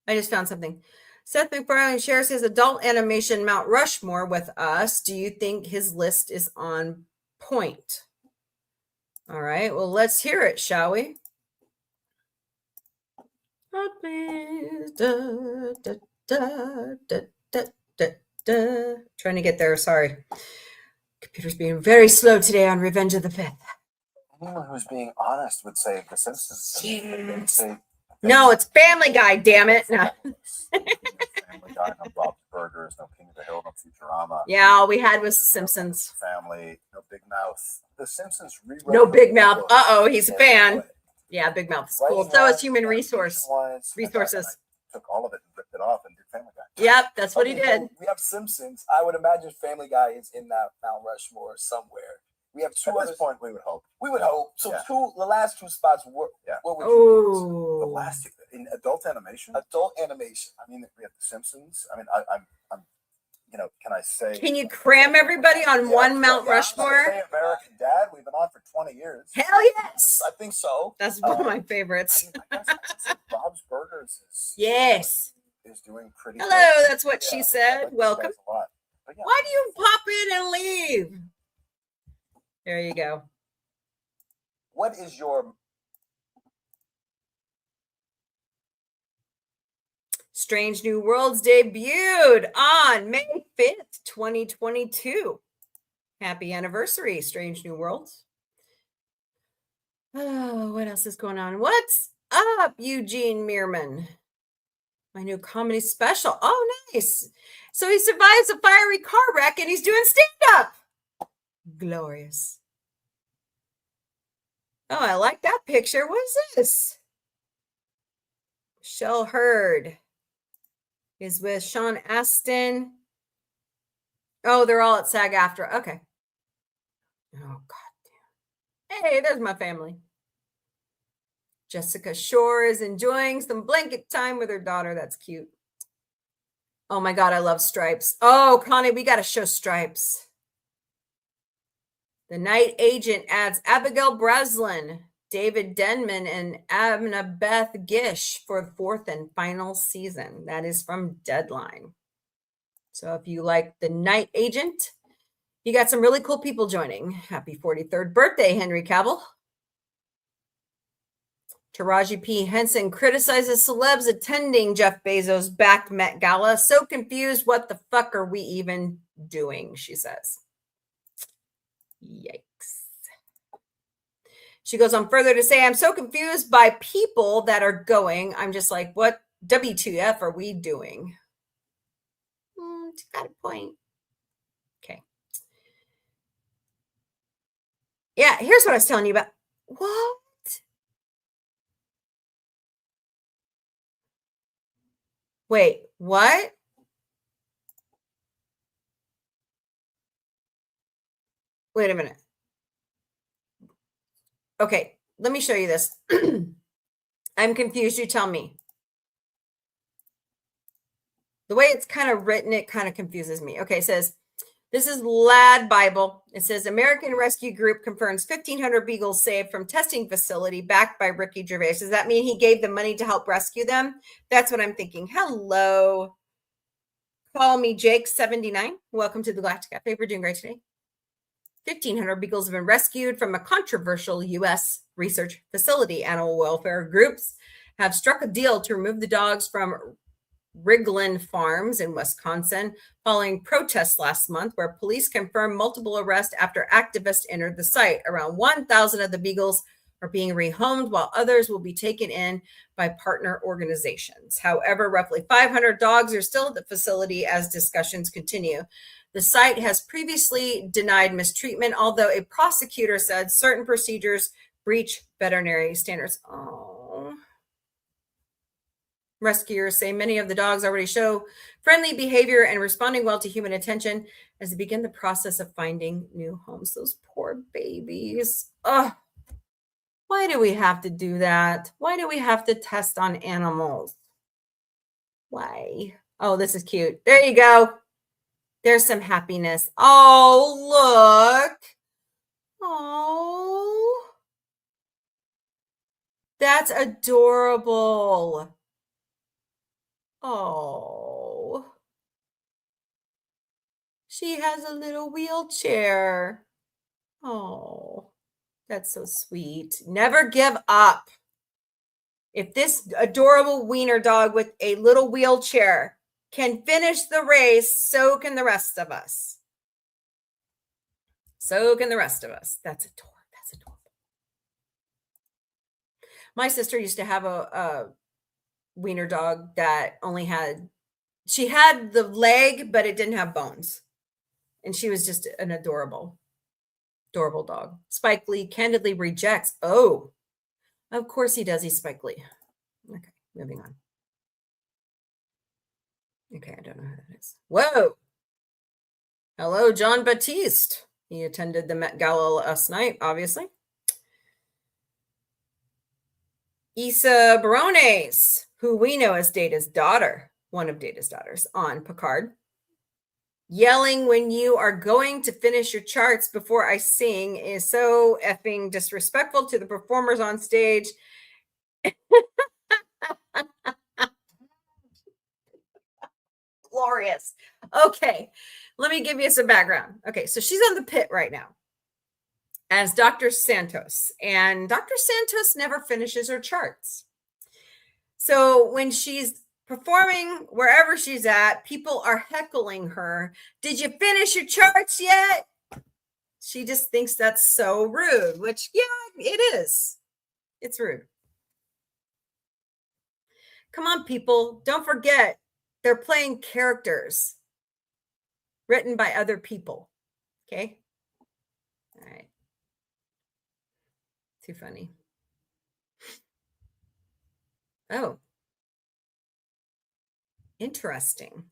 I just found something. Seth MacFarlane shares his adult animation Mount Rushmore with us. Do you think his list is on point? All right. Well, let's hear it, shall we? Trying to get there. Sorry. Computer's being very slow today on Revenge of the Fifth. Anyone who's being honest would say The Simpsons. Yes. No, it's Family Guy, damn it. No. Family Guy, no Bob's Burgers, no King of the Hill, no Futurama. Yeah, all we had was Simpsons. Family, no Big Mouth. The Simpsons rewrote. No Big Mouth. Uh-oh, he's a fan. Yeah, Big Mouth is cool. So is Human Resources. Took all of it and ripped it off and did Family Guy. Yep, that's what he did. We have Simpsons. I would imagine Family Guy is in that Mount Rushmore somewhere. We have two. At this point, we would hope. We would hope. So Yeah. The last two spots were. Yeah. What would you use? Oh, The last in adult animation. Adult animation. I mean, we have The Simpsons. I mean, I'm can I say? can you cram everybody on one Mount Rushmore? Say American Dad. We've been on for 20 years. Hell yes. I think so. That's one of my favorites. I guess I'd say Bob's Burgers is Yes. is doing pretty. Hello, good. that's what she Yeah, I said. like these Welcome. guys a lot. But yeah, Why do you pop in and leave? There you go. What is your Strange New Worlds debuted on May 5th, 2022. Happy anniversary, Strange New Worlds. Oh, what else is going on? What's up, Eugene Meerman? My new comedy special. Oh, nice. So he survives a fiery car wreck and he's doing stand-up. Glorious. Oh, I like that picture. What is this? Michelle Hurd is with Sean Astin. Oh, they're all at SAG-AFTRA. Okay. Oh, God damn. Hey, there's my family. Jessica Shore is enjoying some blanket time with her daughter. That's cute. Oh, my God, I love Stripes. Oh, Connie, we got to show Stripes. The Night Agent adds Abigail Breslin, David Denman, and Annabeth Gish for the fourth and final season. That is from Deadline. So if you like The Night Agent, you got some really cool people joining. Happy 43rd birthday, Henry Cavill. Taraji P. Henson criticizes celebs attending Jeff Bezos' backed Met Gala. So confused, what the fuck are we even doing, she says. Yikes. She goes on further to say, I'm so confused by people that are going. I'm just like, what WTF are we doing? She's got a point. Okay. Yeah, here's what I was telling you about. What? Wait, what? Wait a minute. Okay, let me show you this. I'm confused. You tell me. The way it's kind of written, it kind of confuses me. Okay, it says, this is Lad Bible. It says, American Rescue Group confirms 1,500 beagles saved from testing facility backed by Ricky Gervais. Does that mean he gave them money to help rescue them? That's what I'm thinking. Hello. Call me Jake79. Welcome to the Galactic Café. We're doing great today. 1,500 beagles have been rescued from a controversial U.S. research facility. Animal welfare groups have struck a deal to remove the dogs from Riglin Farms in Wisconsin following protests last month where police confirmed multiple arrests after activists entered the site. Around 1,000 of the beagles are being rehomed while others will be taken in by partner organizations. However, roughly 500 dogs are still at the facility as discussions continue. The site has previously denied mistreatment, although a prosecutor said certain procedures breach veterinary standards. Oh. Rescuers say many of the dogs already show friendly behavior and responding well to human attention as they begin the process of finding new homes. Those poor babies. Oh, Why do we have to do that? Why do we have to test on animals? Why? Oh, this is cute. There you go. There's some happiness. Oh, look. Oh. That's adorable. Oh. She has a little wheelchair. Oh, that's so sweet. Never give up. If this adorable wiener dog with a little wheelchair can finish the race, so can the rest of us. So can the rest of us. That's adorable. That's adorable. My sister used to have a wiener dog that only had, she had the leg, but it didn't have bones. And she was just an adorable dog. Spike Lee candidly rejects. Oh, of course he does. He's Spike Lee. Okay, moving on. Okay, I don't know who that is. Whoa. Hello, John Baptiste. He attended the Met Gala last night, obviously. Issa Barones, who we know as Data's daughter, one of Data's daughters on Picard. Yelling when you are going to finish your charts before I sing is so effing disrespectful to the performers on stage. Glorious. Okay, let me give you some background. Okay, so she's on the pit right now as Dr. Santos, and Dr. Santos never finishes her charts. So when she's performing wherever she's at, people are heckling her. Did you finish your charts yet? She just thinks that's so rude, which, yeah, it is. It's rude. Come on, people. Don't forget, they're playing characters written by other people. Okay? All right. Too funny. Oh. Interesting.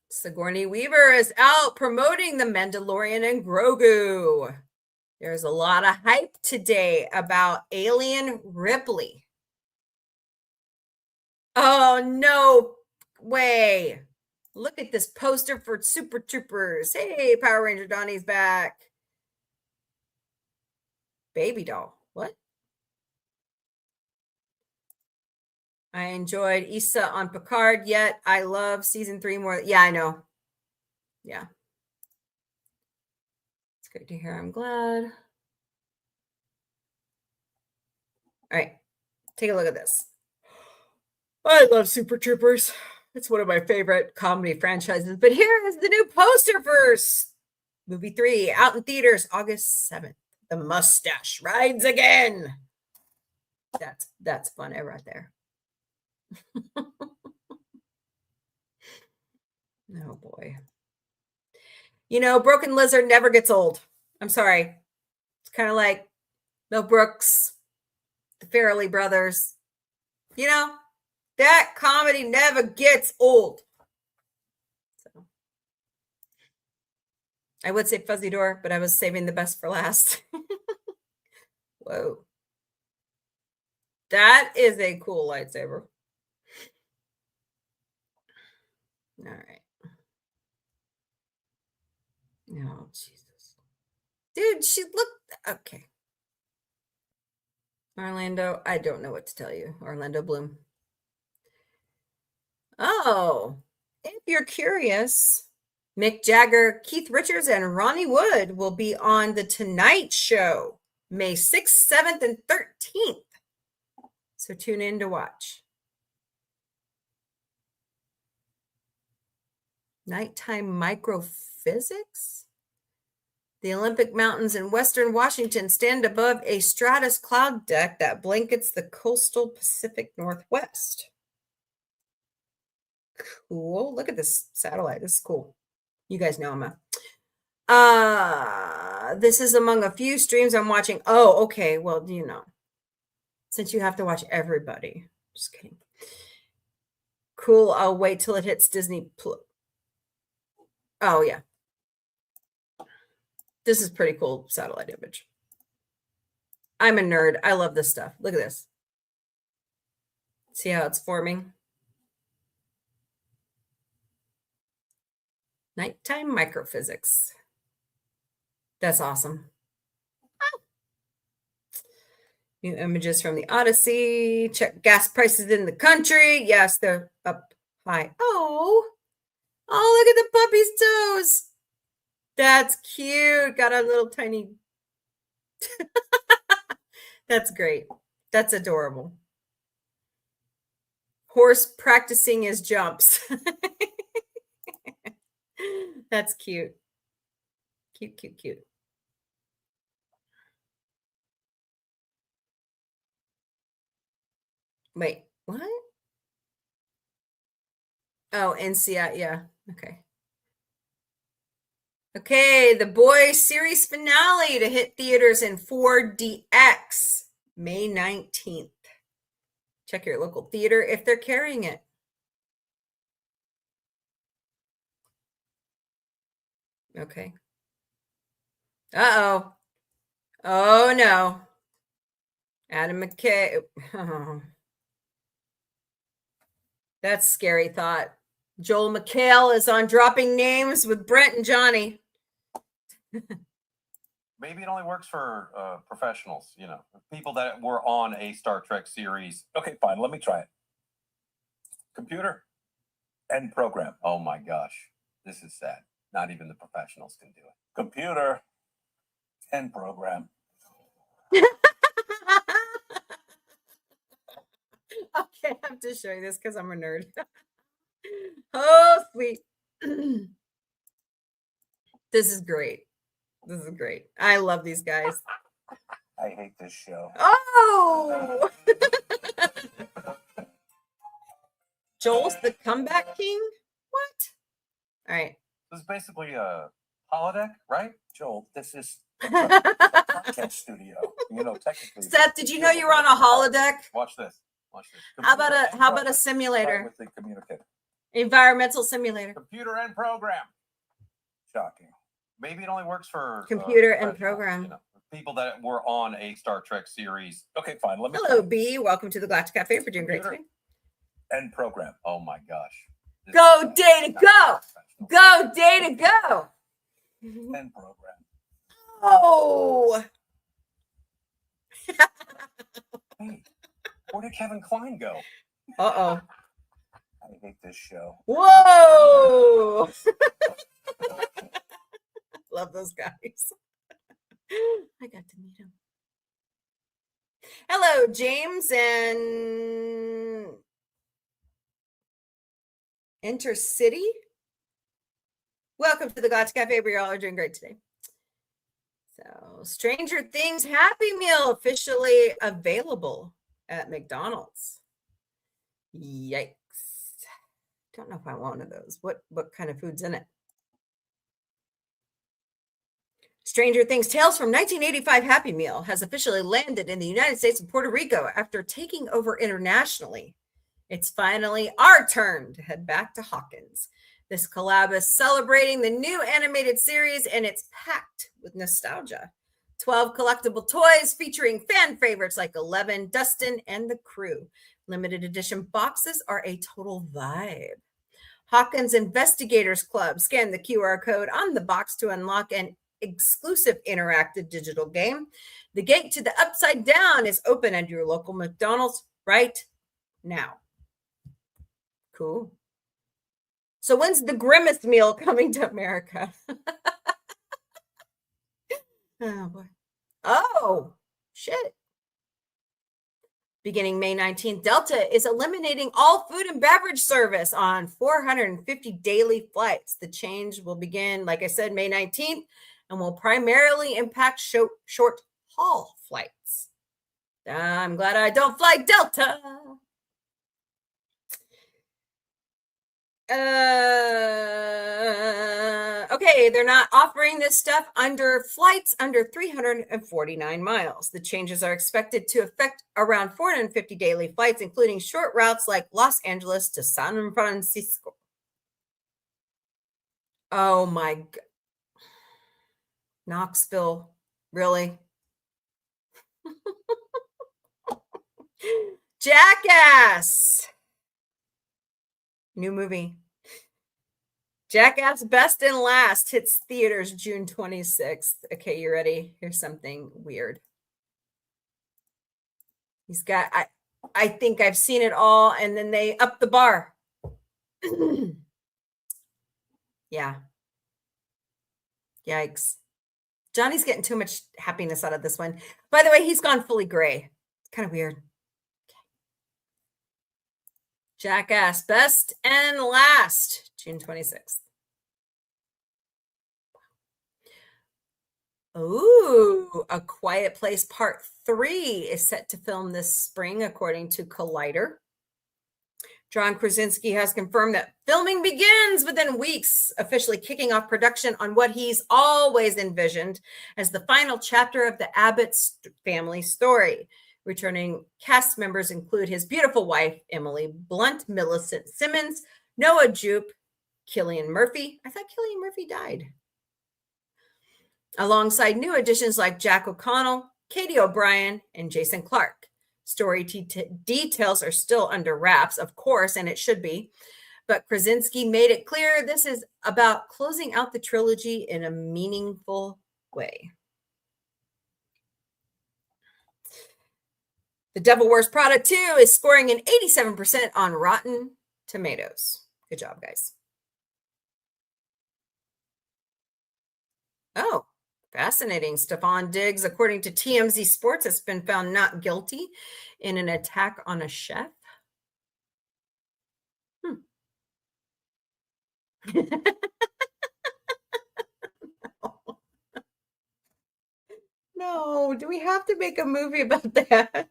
Sigourney Weaver is out promoting The Mandalorian and Grogu. There's a lot of hype today about Alien Ripley. Oh, no way. Look at this poster for Super Troopers. Hey, Power Ranger Donnie's back. Baby doll. What? I enjoyed Issa on Picard, yet I love season 3 more. Yeah, I know. Yeah. It's great to hear. I'm glad. All right. Take a look at this. I love Super Troopers. It's one of my favorite comedy franchises. But here is the new poster for movie 3, out in theaters August 7th. The mustache rides again. That's fun right there. Oh boy. You know, Broken Lizard never gets old. I'm sorry. It's kind of like Mel Brooks, the Farrelly brothers. You know, that comedy never gets old. So I would say Fuzzy Door, but I was saving the best for last. Whoa. That is a cool lightsaber. All right. Oh, Jesus. Dude, she looked okay. Orlando, I don't know what to tell you. Orlando Bloom. Oh, if you're curious, Mick Jagger, Keith Richards, and Ronnie Wood will be on The Tonight Show May 6th, 7th, and 13th. So tune in to watch. Nighttime microphysics? The Olympic Mountains in western Washington stand above a stratus cloud deck that blankets the coastal Pacific Northwest. Cool. Look at this satellite. This is cool. You guys know I'm this is among a few streams I'm watching. Oh, okay. Well, you know, since you have to watch everybody. Just kidding. Cool. I'll wait till it hits Disney. Oh, yeah. This is pretty cool satellite image. I'm a nerd. I love this stuff. Look at this. See how it's forming? Nighttime microphysics. That's awesome. New images from the Odyssey. Check gas prices in the country. Yes, they're up high. Oh, look at the puppy's toes. That's cute. Got a little tiny. That's great. That's adorable. Horse practicing his jumps. That's cute. Cute, cute, cute. Wait, what? Oh, NCI, yeah. Okay. Okay, The Boys series finale to hit theaters in 4DX, May 19th. Check your local theater if they're carrying it. Okay. Uh-oh. Oh, no. Adam McKay. Oh. That's scary thought. Joel McHale is on Dropping Names with Brent and Johnny. Maybe it only works for professionals, you know, people that were on a Star Trek series. Okay, fine. Let me try it. Computer, end program. Oh my gosh, this is sad. Not even the professionals can do it. Computer, end program. Okay, I have to show you this because I'm a nerd. Oh, sweet. This is great. This is great. I love these guys. I hate this show. Oh! Joel's the comeback king? What? All right. This is basically a holodeck, right? Joel, this is a podcast studio. You know, technically. Seth, did you know you were on a holodeck? Watch this. Watch this. How about a Start simulator? with the communicator. Environmental simulator. Computer and program? Shocking. Maybe it only works for Computer and professionals, program. you know, people that were on a Star Trek series. Okay, fine. Let me Hello, B. Welcome to the Galactic Café. We're doing great Computer. today. end program. Oh my gosh. This Go, is Data, not go! professional. Go, Data, go! End program. Oh! Hey, where did Kevin Kline go? Uh-oh. I hate this show. Whoa! Love those guys. I got to meet him. Hello, James and Intercity. Welcome to the Galactic Cafe. We all are doing great today. So, Stranger Things Happy Meal officially available at McDonald's. Yikes. Don't know if I want one of those. What kind of food's in it? Stranger Things Tales from 1985 Happy Meal has officially landed in the United States and Puerto Rico after taking over internationally. It's finally our turn to head back to Hawkins. This collab is celebrating the new animated series, and it's packed with nostalgia. 12 collectible toys featuring fan favorites like Eleven, Dustin, and the crew. Limited edition boxes are a total vibe. Hawkins Investigators Club. Scan the QR code on the box to unlock an exclusive interactive digital game. The gate to the Upside Down is open at your local McDonald's right now. Cool. So when's the Grimace meal coming to America? Oh, boy. Oh, shit. Beginning May 19th, Delta is eliminating all food and beverage service on 450 daily flights. The change will begin, like I said, May 19th, and will primarily impact short haul flights. I'm glad I don't fly Delta. Okay, they're not offering this stuff under flights under 349 miles. The changes are expected to affect around 450 daily flights, including short routes like Los Angeles to San Francisco. Oh my God. Knoxville. Really? Jackass. New movie. Jackass Best and Last hits theaters June 26th. Okay, you ready? Here's something weird. He's got, I think I've seen it all, and then they up the bar. Yeah. Yikes. Johnny's getting too much happiness out of this one. By the way, he's gone fully gray. It's kind of weird. Jackass Best and Last, June 26th. Ooh, A Quiet Place Part 3 is set to film this spring, according to Collider. John Krasinski has confirmed that filming begins within weeks, officially kicking off production on what he's always envisioned as the final chapter of the Abbott family story. Returning cast members include his beautiful wife, Emily Blunt, Millicent Simmons, Noah Jupe, Cillian Murphy. I thought Cillian Murphy died. Alongside new additions like Jack O'Connell, Katie O'Brien, and Jason Clarke. Story details are still under wraps, of course, and it should be. But Krasinski made it clear this is about closing out the trilogy in a meaningful way. The Devil Wears Prada 2 is scoring an 87% on Rotten Tomatoes. Good job, guys. Oh, fascinating. Stefan Diggs, according to TMZ Sports, has been found not guilty in an attack on a chef. No, do we have to make a movie about that?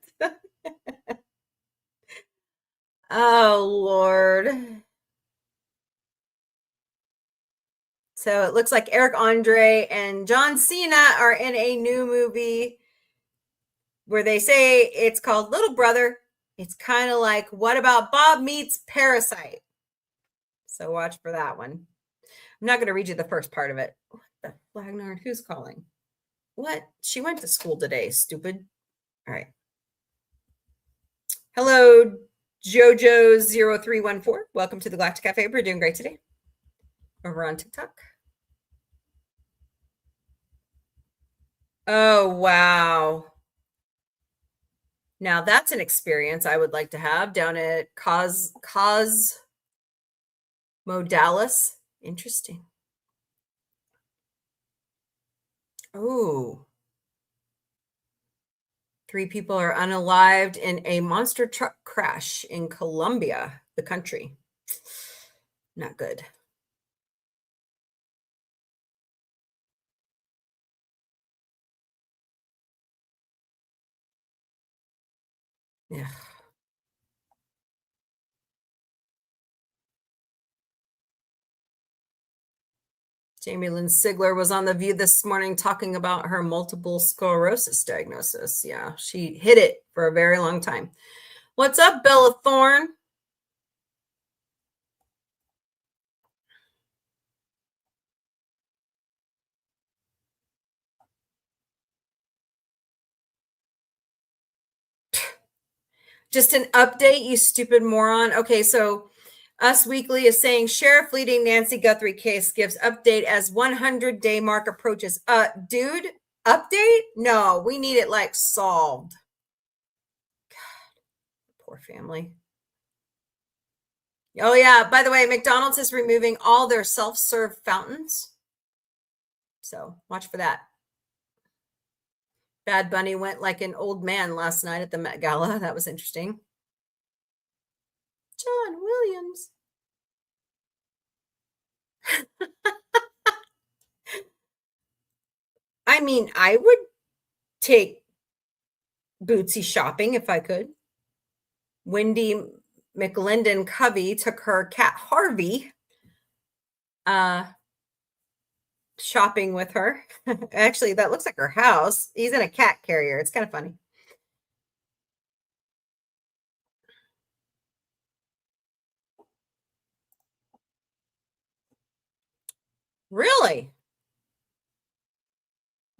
Oh, Lord. So it looks like Eric Andre and John Cena are in a new movie where they say it's called Little Brother. It's kind of like What About Bob Meets Parasite. So watch for that one. I'm not going to read you the first part of it. What the Flagnard? Who's calling? What? She went to school today, stupid. All right. Hello, Jojo0314. Welcome to the Galactic Café. We're doing great today. Over on TikTok. Oh, wow. Now that's an experience I would like to have down at Cosmodalis. Interesting. Oh. 3 people are unalived in a monster truck crash in Colombia, the country. Not good. Yeah. Jamie Lynn Sigler was on The View this morning talking about her multiple sclerosis diagnosis. Yeah, she hid it for a very long time. What's up, Bella Thorne? Just an update, you stupid moron. Okay, so Us Weekly is saying Sheriff leading Nancy Guthrie case gives update as 100-day mark approaches. Dude, update? No, we need it like solved. God, poor family. Oh yeah, by the way, McDonald's is removing all their self-serve fountains. So watch for that. Bad Bunny went like an old man last night at the Met Gala. That was interesting. John Williams. I mean, I would take Bootsy shopping if I could. Wendy McLendon Covey took her cat Harvey shopping with her. Actually, that looks like her house. He's in a cat carrier. It's kind of funny. Really?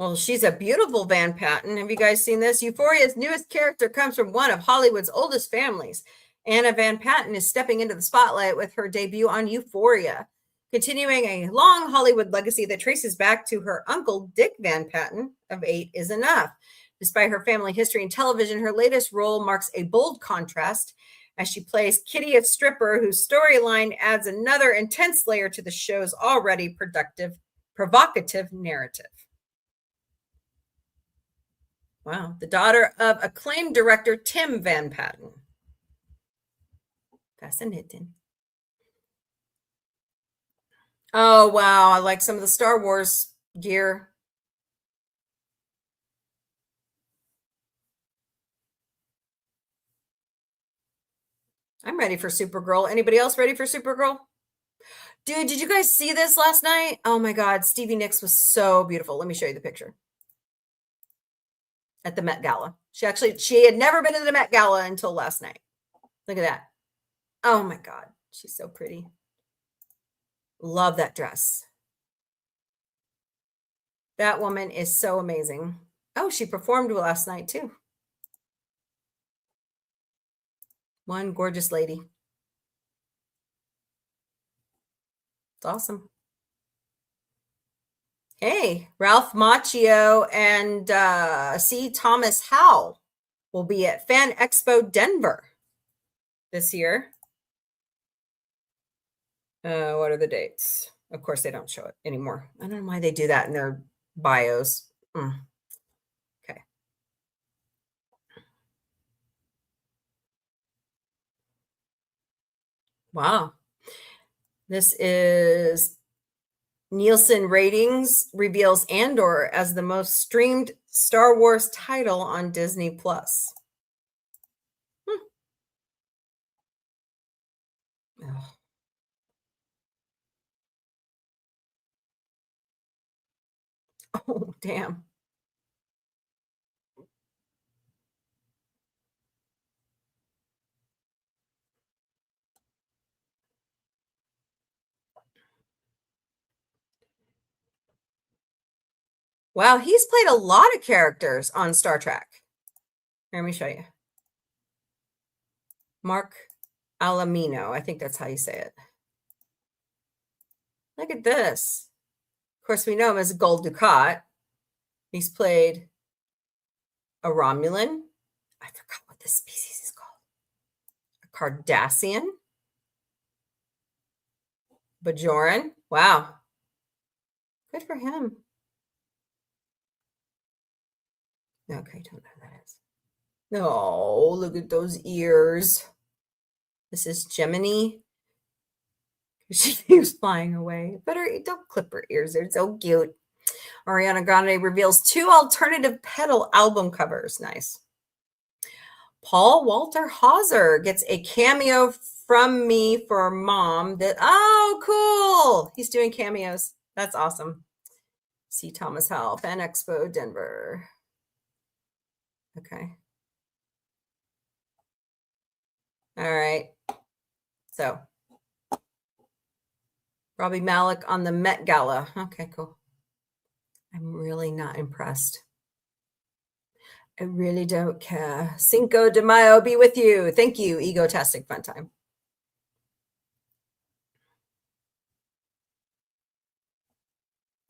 Well, she's a beautiful Van Patten. Have you guys seen this? Euphoria's newest character comes from one of Hollywood's oldest families. Anna Van Patten is stepping into the spotlight with her debut on Euphoria, continuing a long Hollywood legacy that traces back to her uncle, Dick Van Patten, of 8 is Enough. Despite her family history in television, her latest role marks a bold contrast as she plays Kitty, a stripper whose storyline adds another intense layer to the show's already provocative narrative. Wow. The daughter of acclaimed director Tim Van Patten. Fascinating. Oh, wow. I like some of the Star Wars gear. I'm ready for Supergirl. Anybody else ready for Supergirl? Dude, did you guys see this last night? Oh my God. Stevie Nicks was so beautiful. Let me show you the picture. At the Met Gala. She had never been to the Met Gala until last night. Look at that. Oh my God. She's so pretty. Love that dress. That woman is so amazing. Oh, she performed last night too. One gorgeous lady. It's awesome. Hey, Ralph Macchio and C. Thomas Howell will be at Fan Expo Denver this year. What are the dates? Of course, they don't show it anymore. I don't know why they do that in their bios. Okay. Wow. This is Nielsen ratings reveals Andor as the most streamed Star Wars title on Disney Plus. Oh. Oh, damn. Wow, he's played a lot of characters on Star Trek. Let me show you. Mark Alamino. I think that's how you say it. Look at this. Of course, we know him as Gul Dukat. He's played a Romulan. I forgot what this species is called. A Cardassian. Bajoran. Wow. Good for him. Okay, don't know who that is. No, look at those ears. This is Gemini. She was flying away. Don't clip her ears. They're so cute. Ariana Grande reveals 2 alternative pedal album covers. Nice. Paul Walter Hauser gets a cameo from me for Mom. Cool. He's doing cameos. That's awesome. C. Thomas Howell, Fan Expo, Denver. Okay. All right. So, Robbie Malik on the Met Gala. Okay, cool. I'm really not impressed. I really don't care. Cinco de Mayo be with you. Thank you, Egotastic Fun Time.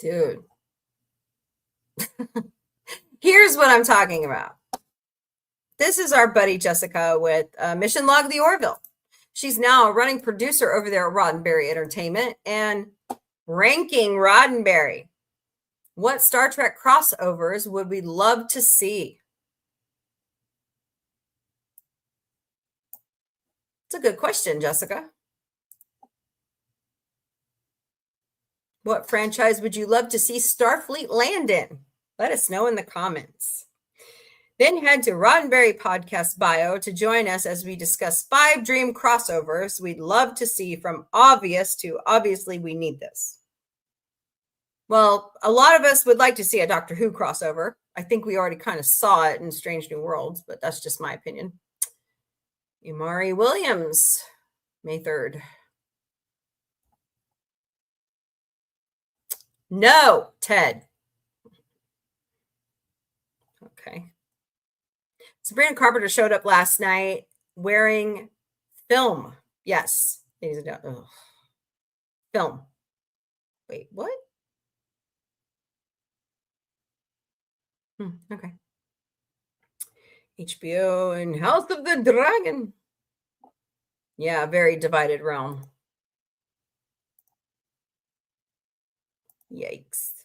Dude. Here's what I'm talking about. This is our buddy Jessica with Mission Log the Orville. She's now a running producer over there at Roddenberry Entertainment and ranking Roddenberry. What Star Trek crossovers would we love to see? It's a good question, Jessica. What franchise would you love to see Starfleet land in? Let us know in the comments. Then head to Roddenberry Podcast bio to join us as we discuss 5 dream crossovers we'd love to see, from obvious to obviously we need this. Well, a lot of us would like to see a Doctor Who crossover. I think we already kind of saw it in Strange New Worlds, but that's just my opinion. Imari Williams, May 3rd. No, Ted. Okay. Sabrina Carpenter showed up last night wearing film. Yes. Ladies and gentlemen. Film. Wait, what? Okay. HBO and House of the Dragon. Yeah, very divided realm. Yikes.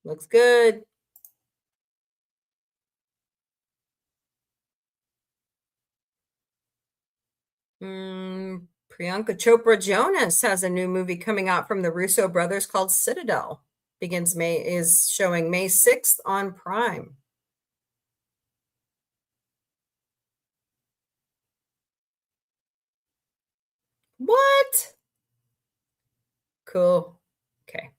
Looks good. Priyanka Chopra Jonas has a new movie coming out from the Russo brothers called Citadel. Is showing May 6th on Prime. What? Cool. Okay.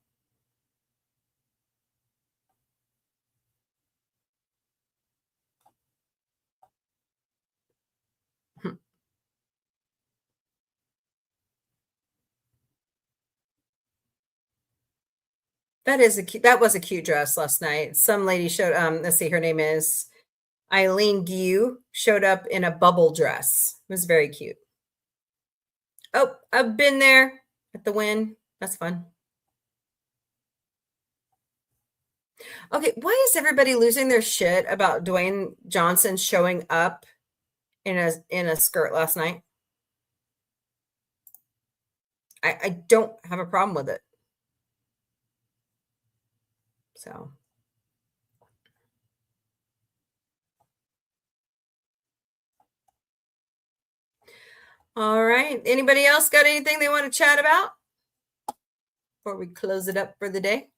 That was a cute dress last night. Some lady showed let's see, her name is Eileen Gu, showed up in a bubble dress. It was very cute. Oh, I've been there at the Wynn. That's fun. Okay, why is everybody losing their shit about Dwayne Johnson showing up in a skirt last night? I don't have a problem with it. So all right. Anybody else got anything they want to chat about before we close it up for the day?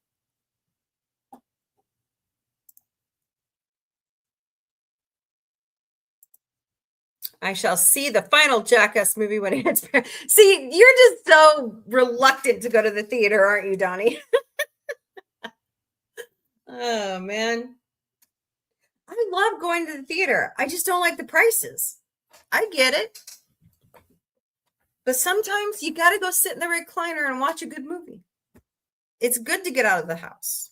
I shall see the final Jackass movie when it hits. See, you're just so reluctant to go to the theater, aren't you, Donnie? Oh, man. I love going to the theater. I just don't like the prices. I get it. But sometimes you got to go sit in the recliner and watch a good movie. It's good to get out of the house.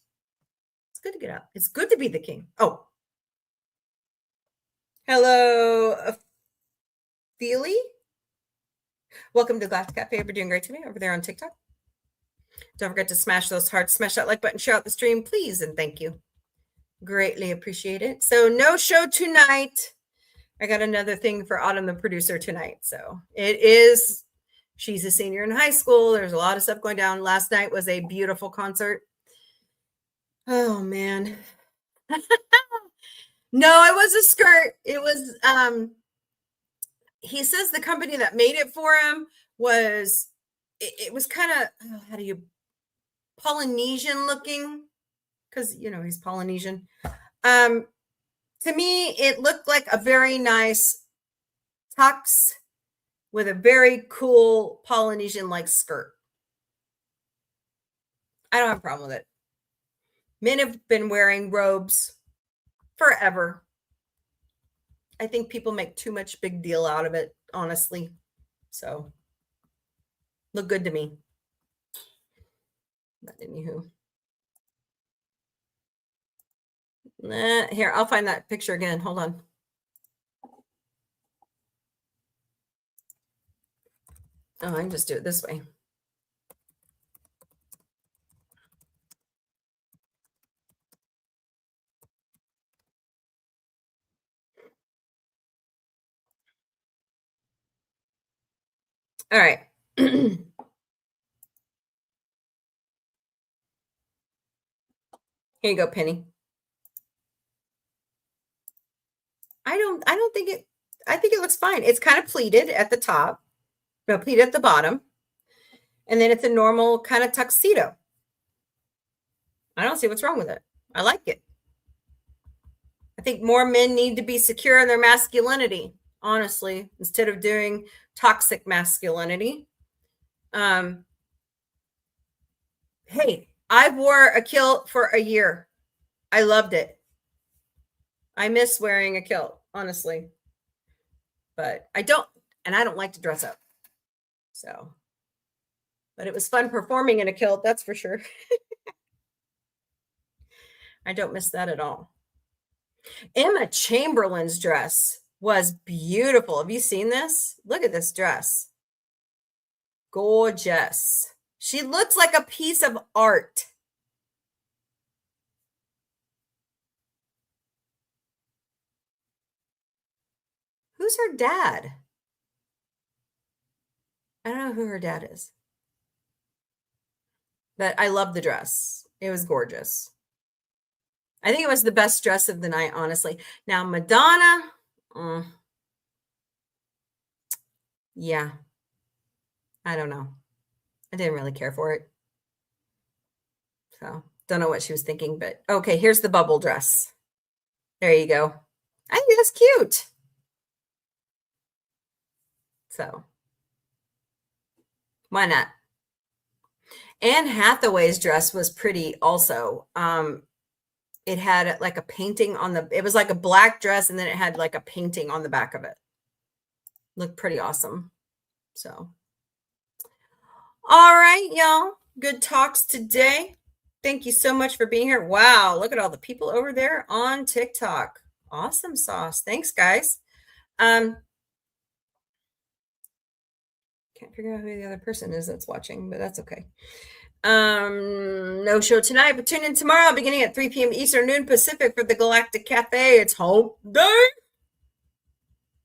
It's good to get out. It's good to be the king. Oh. Hello, Feely. Welcome to Galactic Café. We're doing great today over there on TikTok. Don't forget to smash those hearts, smash that like button, share out the stream, please, and thank you. Greatly appreciate it. So no show tonight. I got another thing for Autumn, the producer, tonight. So she's a senior in high school. There's a lot of stuff going down. Last night was a beautiful concert. Oh, man. No, it was a skirt. It was, he says the company that made it for him was, it was kind of, Polynesian looking, because, he's Polynesian. To me, it looked like a very nice tux with a very cool Polynesian-like skirt. I don't have a problem with it. Men have been wearing robes forever. I think people make too much big deal out of it, honestly. So, look good to me. But anywho. Here, I'll find that picture again. Hold on. Oh, I can just do it this way. All right. Here you go, Penny. I think it looks fine. It's kind of pleated at the top, pleated at the bottom. And then it's a normal kind of tuxedo. I don't see what's wrong with it. I like it. I think more men need to be secure in their masculinity, honestly, instead of doing toxic masculinity. Hey, I wore a kilt for a year. I loved it. I miss wearing a kilt, honestly. But I don't like to dress up. So, but it was fun performing in a kilt, that's for sure. I don't miss that at all. Emma Chamberlain's dress was beautiful. Have you seen this? Look at this dress. Gorgeous. She looks like a piece of art. Who's her dad? I don't know who her dad is. But I love the dress. It was gorgeous. I think it was the best dress of the night, honestly. Now, Madonna, yeah, I don't know. I didn't really care for it. So, don't know what she was thinking, but okay, here's the bubble dress. There you go. I think that's cute. So, why not? Anne Hathaway's dress was pretty also. It had like a painting on it was like a black dress, and then it had like a painting on the back of it. Looked pretty awesome. So, all right, y'all. Good talks today. Thank you so much for being here. Wow, look at all the people over there on TikTok. Awesome sauce. Thanks, guys. Can't figure out who the other person is that's watching, but that's okay. No show tonight, but tune in tomorrow beginning at 3 p.m. Eastern, noon Pacific for the Galactic Café. It's home day.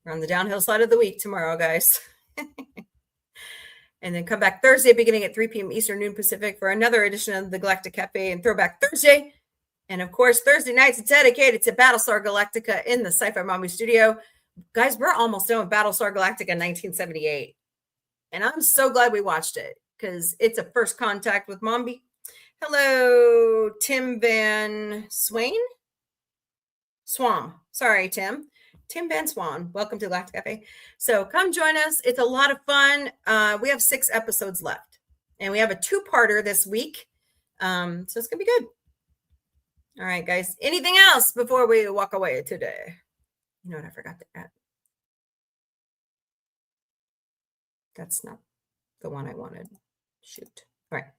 We're on the downhill side of the week tomorrow, guys. And then come back Thursday beginning at 3 p.m. Eastern, noon Pacific for another edition of the Galactic Café and Throwback Thursday. And of course, Thursday nights dedicated to Battlestar Galactica in the Sci-Fi Mombie studio. Guys, we're almost done with Battlestar Galactica 1978. And I'm so glad we watched it because it's a first contact with Mombie. Hello, Tim Van Swan. Sorry, Tim. Tim Van Swan. Welcome to Galactic Cafe. So come join us. It's a lot of fun. We have 6 episodes left. And we have a 2-parter this week. So it's going to be good. All right, guys. Anything else before we walk away today? You know what? I forgot to add. That's not the one I wanted. Shoot. All right.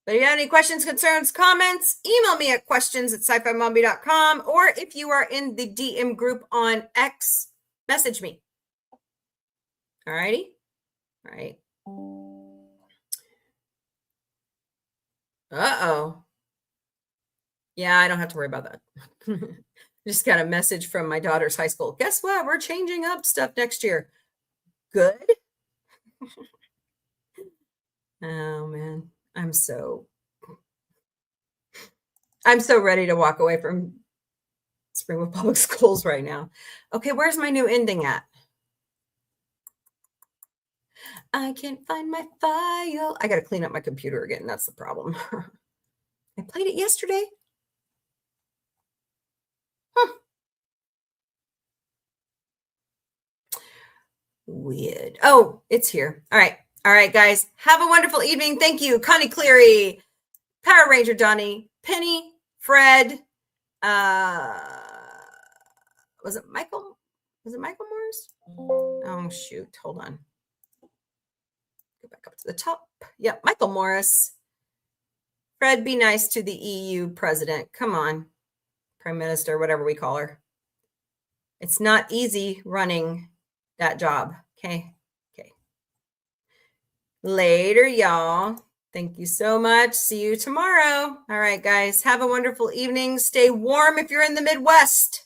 But if you have any questions, concerns, comments, email me at questions@sci-fi-mombie.com, or if you are in the DM group on X, message me. All righty? All right. Uh-oh. Yeah, I don't have to worry about that. Just got a message from my daughter's high school. Guess what? We're changing up stuff next year. Good. Oh, man. I'm so ready to walk away from Springwood Public Schools right now. Okay, where's my new ending at? I can't find my file. I got to clean up my computer again. That's the problem. I played it yesterday. Weird. Oh, it's here. All right. All right, guys. Have a wonderful evening. Thank you. Connie Cleary, Power Ranger Donnie, Penny, Fred. Was it Michael? Was it Michael Morris? Oh, shoot. Hold on. Go back up to the top. Yep, Michael Morris. Fred, be nice to the EU president. Come on. Prime Minister, whatever we call her. It's not easy running that job. Okay. Later, y'all. Thank you so much. See you tomorrow. All right, guys. Have a wonderful evening. Stay warm if you're in the Midwest.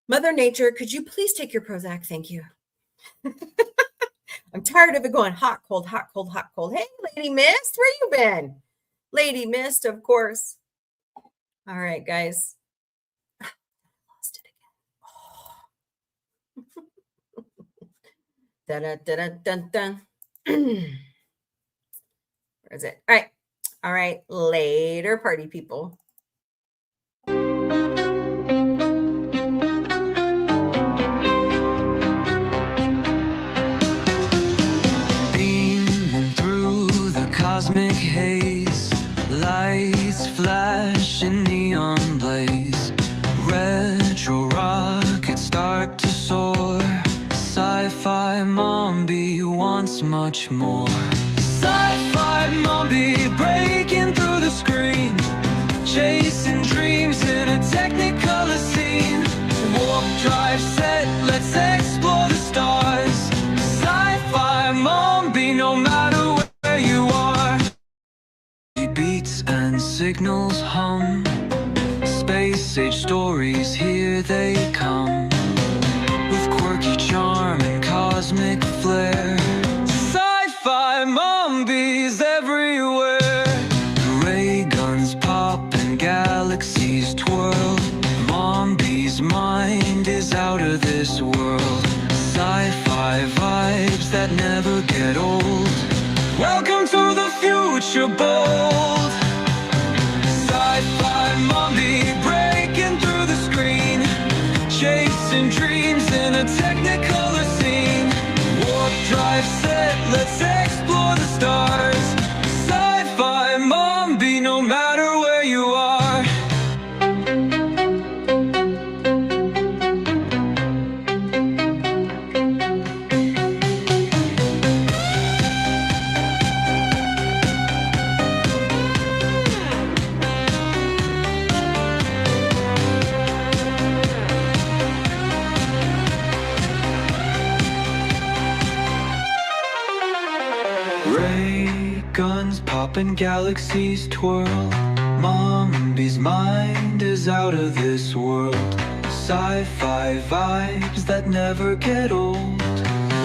Mother Nature, could you please take your Prozac? Thank you. I'm tired of it going hot, cold, hot, cold, hot, cold. Hey, Lady Mist, where you been? Lady Mist, of course. All right, guys. I lost it again. Da-da-da-da-dun-dun. Where is it? All right. Later, party people. Beaming through the cosmic haze, lights flash in neon blaze, retro rockets start to soar. Sci-fi Mombie wants much more. Sci-fi Mombie breaking through the screen, chasing dreams in a technicolor scene. Warp drive set, let's explore the stars. Sci-fi Mombie, no matter where you are. Beats and signals hum. Space age stories, here they come. With quirky charm and cosmic flair. Sci-fi Mombies everywhere. Ray guns pop and galaxies twirl. Mombie's mind is out of this world. Sci-fi vibes that never get old. Welcome to the future, bold. Sci-fi Mombie breaking through the screen. Chasing dreams in a technicolor scene. Warp drive set, let's explore the stars. Sci-fi Mombie, no matter where you are. Ray guns pop and galaxies twirl. Mombie's mind is out of this world. Sci-fi vibes that never get old.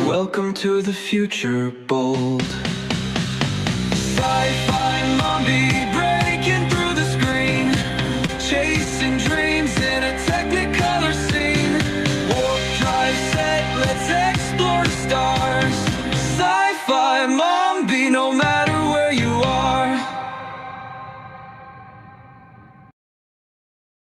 Welcome to the future, bold. Sci-fi Mombie breaking through the screen. Chasing dreams in a technicolor scene. Warp drive set, let's explore the stars.